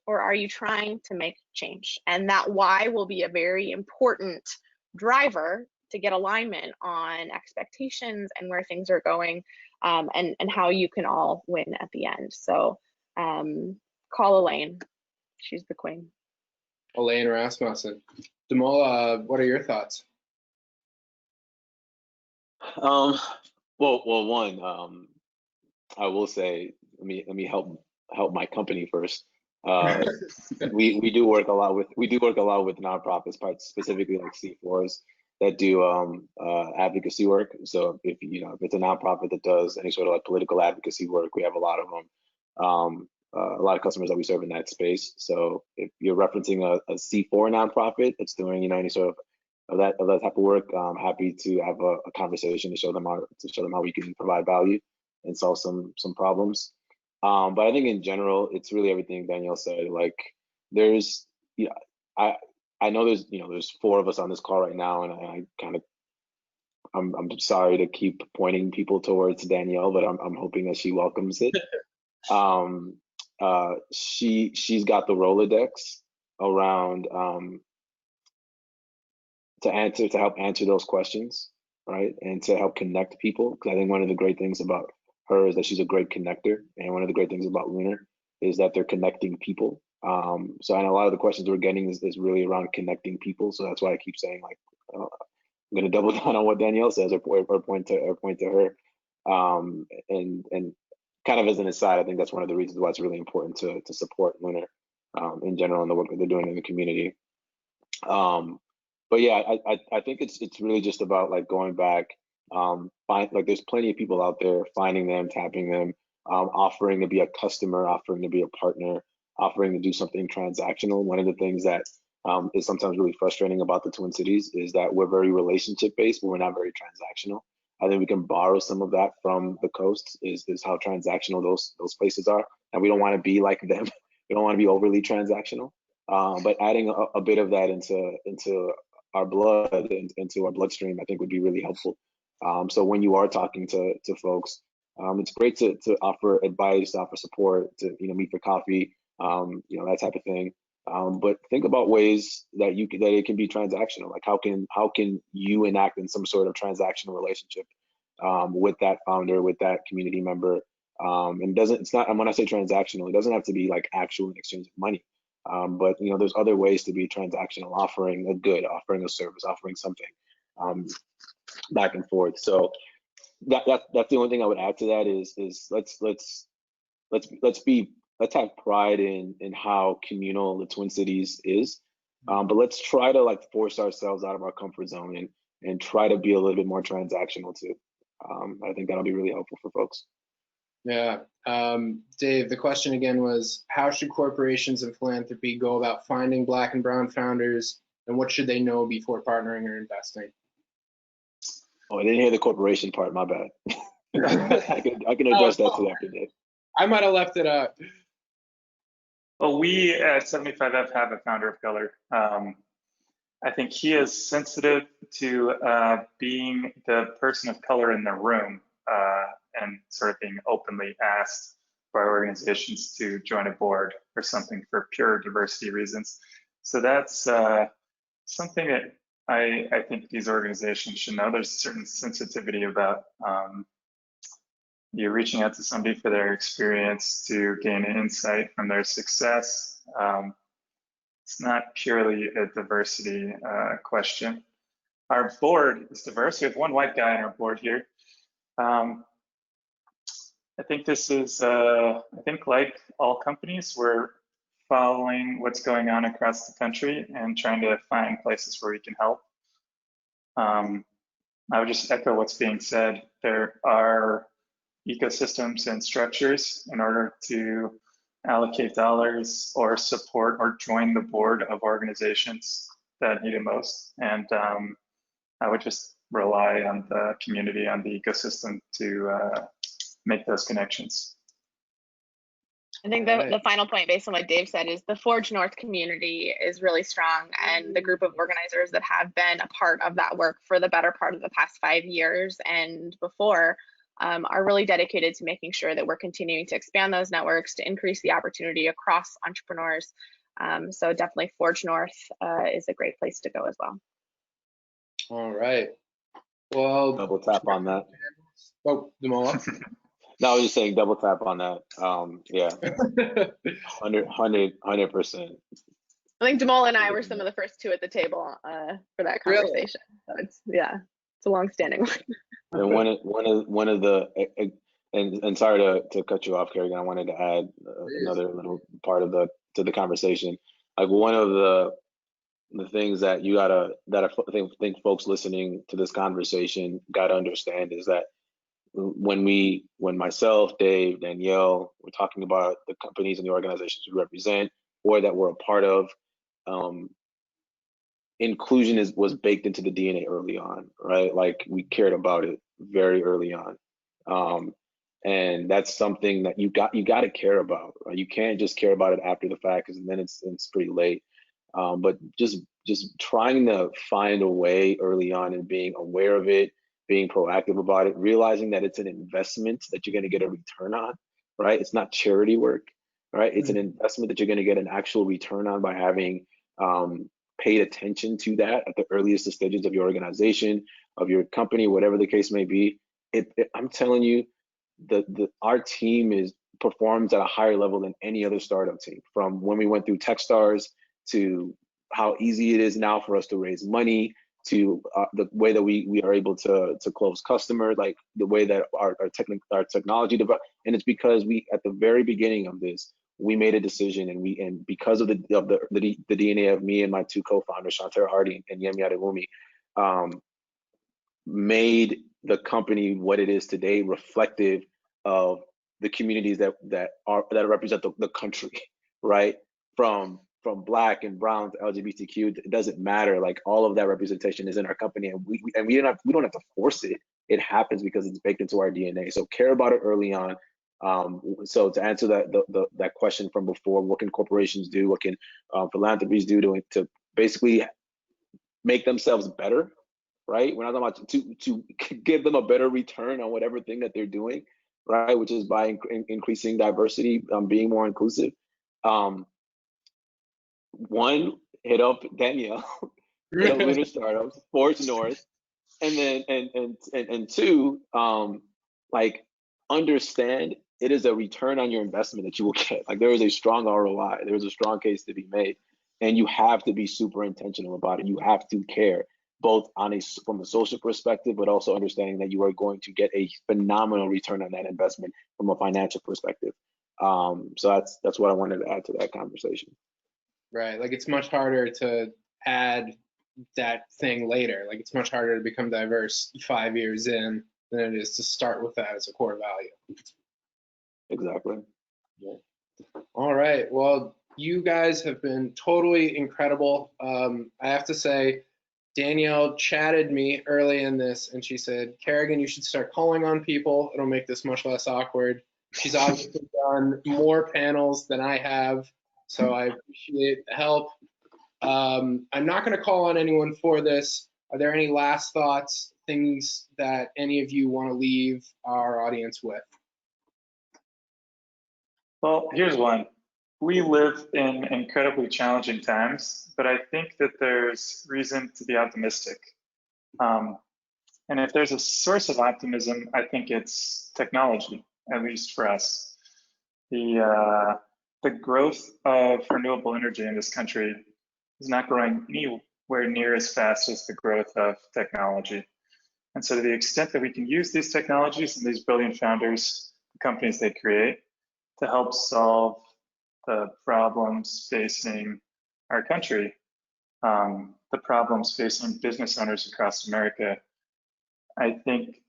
or are you trying to make change? And that why will be a very important driver to get alignment on expectations and where things are going and how you can all win at the end. So call Elaine. She's the queen. Elaine Rasmussen. Damola, what are your thoughts? Well, one, I will say, let me help my company first. We do work a lot with nonprofits, specifically like C4s that do advocacy work. So if it's a nonprofit that does any sort of political advocacy work, we have a lot of them. A lot of customers that we serve in that space. So if you're referencing a C4 nonprofit that's doing any sort that type of work, I'm happy to have a conversation to show them how we can provide value and solve some problems. But I think in general, it's really everything Danielle said. Like there's, I know there's 4 of us on this call right now, and I'm sorry to keep pointing people towards Danielle, but I'm hoping that she welcomes it. She's got the Rolodex around to help answer those questions, right? And to help connect people. Because I think one of the great things about her is that she's a great connector. And one of the great things about Lunar is that they're connecting people. So and a lot of the questions we're getting is really around connecting people. So that's why I keep saying, like, I'm going to double down on what Danielle says or point to her. And kind of as an aside, I think that's one of the reasons why it's really important to support Lunar in general and the work that they're doing in the community. But yeah, I think it's really just about like going back, like there's plenty of people out there, finding them, tapping them, offering to be a customer, offering to be a partner, offering to do something transactional. One of the things that is sometimes really frustrating about the Twin Cities is that we're very relationship based, but we're not very transactional. I think we can borrow some of that from the coast is how transactional those places are. And we don't want to be like them. We don't want to be overly transactional. But adding a bit of that into our blood, into our bloodstream, I think would be really helpful. So when you are talking to folks, it's great to offer advice, offer support, to meet for coffee, that type of thing. But think about ways that it can be transactional. Like how can you enact in some sort of transactional relationship with that founder, with that community member? And it's not, when I say transactional, it doesn't have to be like actual in exchange of money. But there's other ways to be transactional, offering a good, offering a service, offering something back and forth. So that's the only thing I would add to that is let's have pride in how communal the Twin Cities is, but let's try to like force ourselves out of our comfort zone and try to be a little bit more transactional too. I think that'll be really helpful for folks. Yeah. Dave, the question again was, how should corporations and philanthropy go about finding Black and Brown founders, and what should they know before partnering or investing? Oh, I didn't hear the corporation part, my bad. I can address that too after Dave. I might have left it out. Well, we at 75F have a founder of color. I think he is sensitive to being the person of color in the room and sort of being openly asked by organizations to join a board or something for pure diversity reasons. So that's something that I think these organizations should know. There's a certain sensitivity about you reaching out to somebody for their experience to gain insight from their success. It's not purely a diversity question. Our board is diverse. We have one white guy on our board here. I think this is, I think like all companies, we're following what's going on across the country and trying to find places where we can help. I would just echo what's being said. There are ecosystems and structures in order to allocate dollars or support or join the board of organizations that need it most. And I would just rely on the community, on the ecosystem to make those connections. I think the final point based on what Dave said is the Forge North community is really strong, and the group of organizers that have been a part of that work for the better part of the past 5 years and before are really dedicated to making sure that we're continuing to expand those networks to increase the opportunity across entrepreneurs. So definitely Forge North is a great place to go as well. All right. Well, double tap on that. Oh, Damola. No, I was just saying double tap on that. Yeah, 100%. I think Damola and I were some of the first two at the table for that conversation. Really? So it's a long-standing one. And one of the and sorry to cut you off, Kerrigan. I wanted to add another little part of the conversation. Like one of the things that I think folks listening to this conversation gotta understand is that when myself, Dave, Danielle, we're talking about the companies and the organizations we represent or that we're a part of, inclusion was baked into the DNA early on, right? Like we cared about it very early on. And that's something that you got to care about. Right? You can't just care about it after the fact, because then it's pretty late. But just trying to find a way early on and being aware of it, being proactive about it, realizing that it's an investment that you're going to get a return on, right? It's not charity work, right? It's an investment that you're going to get an actual return on by having paid attention to that at the earliest stages of your organization, of your company, whatever the case may be. I'm telling you, our team performs at a higher level than any other startup team. From when we went through Techstars to how easy it is now for us to raise money, to the way that we are able to close customers, like the way that our technology developed. And it's because at the very beginning of this, we made a decision, and because of the DNA of me and my two co-founders, Shantara Hardy and Yemi Adewumi, made the company what it is today, reflective of the communities that represent the country, right? From Black and brown to LGBTQ, it doesn't matter. Like all of that representation is in our company, and we don't have to force it. It happens because it's baked into our DNA. So care about it early on. So to answer that question from before, what can corporations do? What can philanthropies do to basically make themselves better? Right? We're not talking about to give them a better return on whatever thing that they're doing, right? Which is by increasing diversity, being more inclusive. One, hit up Danielle, hit up Lunar Startups, Forge North, and then and two, like understand it is a return on your investment that you will get. Like there is a strong ROI, there is a strong case to be made, and you have to be super intentional about it. You have to care, both from a social perspective, but also understanding that you are going to get a phenomenal return on that investment from a financial perspective. So that's what I wanted to add to that conversation. Right, like it's much harder to add that thing later. Like it's much harder to become diverse 5 years in than it is to start with that as a core value. Exactly. Yeah. All right, well, you guys have been totally incredible. I have to say, Danielle chatted me early in this and she said, Kerrigan, you should start calling on people. It'll make this much less awkward. She's obviously done more panels than I have, so I appreciate the help. I'm not going to call on anyone for this. Are there any last thoughts, things that any of you want to leave our audience with? Well, here's one. We live in incredibly challenging times, but I think that there's reason to be optimistic. And if there's a source of optimism, I think it's technology, at least for us. The growth of renewable energy in this country is not growing anywhere near as fast as the growth of technology. And so to the extent that we can use these technologies and these brilliant founders, the companies they create, to help solve the problems facing our country, the problems facing business owners across America, I think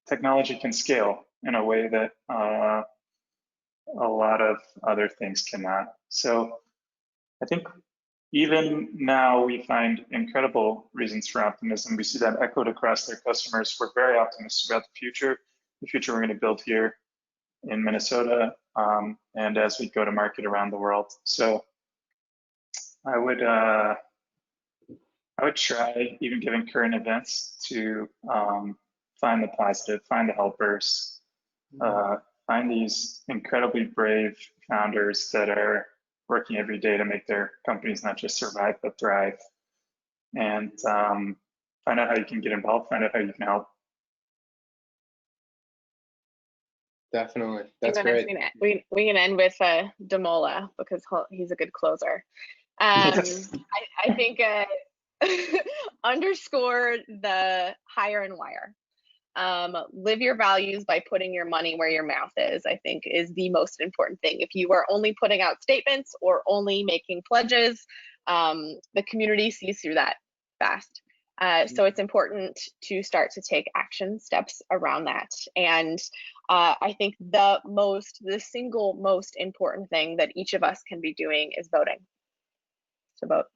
technology can scale in a way that a lot of other things cannot. So I think even now we find incredible reasons for optimism. We see that echoed across their customers. We're very optimistic about the future we're going to build here in Minnesota, and as we go to market around the world. So I would try, even given current events, to find the positive, find the helpers, find these incredibly brave founders that are working every day to make their companies not just survive, but thrive. And find out how you can get involved, find out how you can help. Definitely, that's great. We can end with Damola because he's a good closer. I think underscore the hire and wire. Live your values by putting your money where your mouth is, I think is the most important thing. If you are only putting out statements or only making pledges, the community sees through that fast. So it's important to start to take action steps around that. And I think the single most important thing that each of us can be doing is voting. So vote.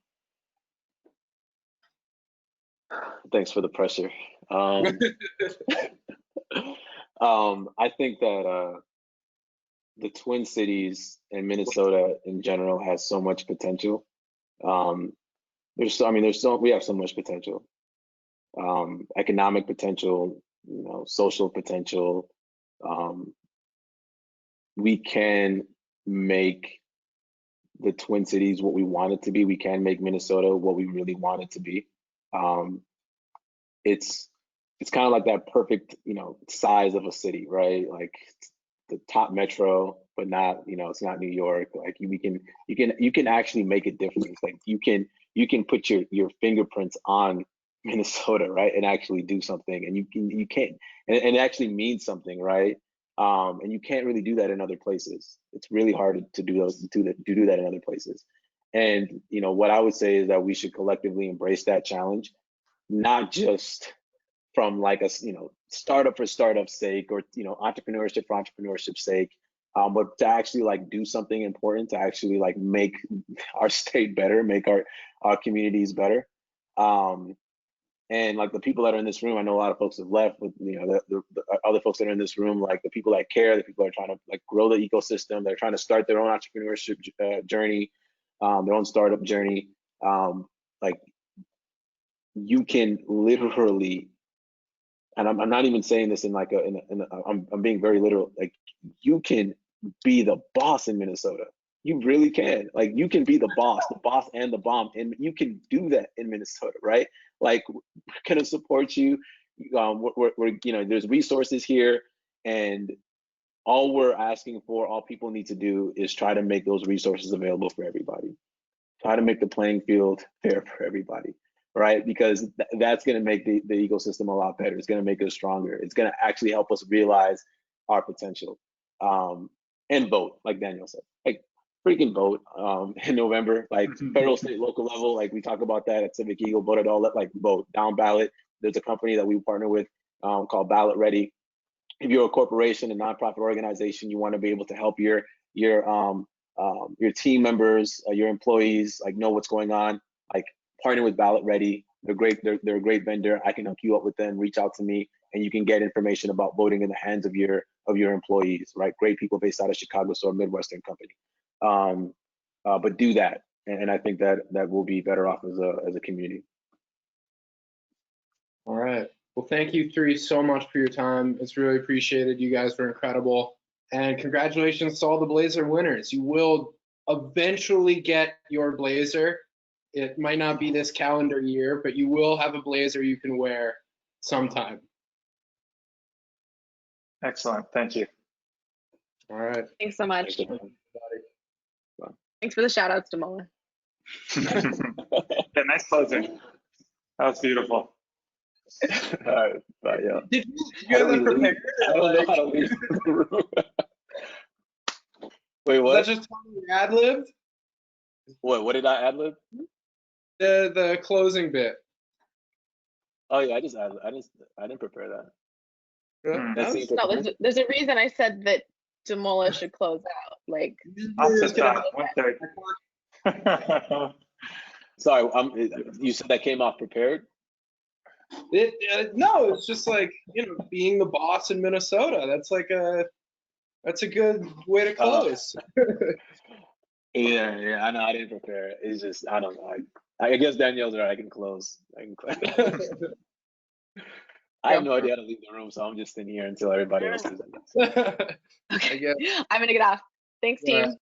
Thanks for the pressure. I think that the Twin Cities and Minnesota in general has so much potential. We have so much potential. Economic potential, social potential. We can make the Twin Cities what we want it to be. We can make Minnesota what we really want it to be. It's kind of like that perfect, size of a city, right? Like the top metro, but not, it's not New York. Like you can actually make a difference. Like you can put your fingerprints on Minnesota, right, and actually do something. And you can't, and it actually means something, right? And you can't really do that in other places. It's really hard to do that in other places. And what I would say is that we should collectively embrace that challenge, not just from like a startup for startup's sake, or entrepreneurship for entrepreneurship's sake, but to actually like do something important to actually like make our state better, make our communities better. And like the people that are in this room, I know a lot of folks have left, with the other folks that are in this room, like the people that care, the people that are trying to like grow the ecosystem, they're trying to start their own entrepreneurship journey, their own startup journey. Like you can literally, and I'm not even saying this in like I'm being very literal. Like you can be the boss in Minnesota. You really can. Like you can be the boss and the bomb, and you can do that in Minnesota, right? Like we're gonna support you. We're there's resources here, and all we're asking for, all people need to do is try to make those resources available for everybody. Try to make the playing field fair for everybody, right? Because that's going to make the ecosystem a lot better. It's going to make us stronger. It's going to actually help us realize our potential. And vote, like Danielle said, like freaking vote in November, like federal, state, local level. Like we talk about that at Civic Eagle, vote it all up, like vote down ballot. There's a company that we partner with called Ballot Ready. If you're a corporation, a nonprofit organization, you want to be able to help your team members, your employees, like know what's going on, like partner with Ballot Ready. They're great. They're a great vendor. I can hook you up with them. Reach out to me, and you can get information about voting in the hands of your employees. Right, great people based out of Chicago, so a Midwestern company. But do that, and I think that we'll be better off as a community. All right. Well, thank you three so much for your time. It's really appreciated. You guys were incredible. And congratulations to all the Blazer winners. You will eventually get your Blazer. It might not be this calendar year, but you will have a Blazer you can wear sometime. Excellent. Thank you. All right. Thanks so much. Thank you. Thanks for the shout outs, Damola. Yeah, nice closing. That was beautiful. All right. Bye, yeah. Did you have that prepared? I don't know how to leave the room. Wait, what? That's just totally ad-libbed? What did I ad-lib? The closing bit. Oh yeah, I didn't prepare that. No, there's a reason I said that Damola should close out. Like, I'll sit down. 1:30. Sorry, you said that came off prepared? No, it's just like, being the boss in Minnesota. That's a good way to close. Yeah, I know. I didn't prepare. It's just, I don't know. I guess Danielle's right. I can close. I have no idea how to leave the room, so I'm just in here until everybody else is in. Okay. I'm gonna get off. Thanks, team.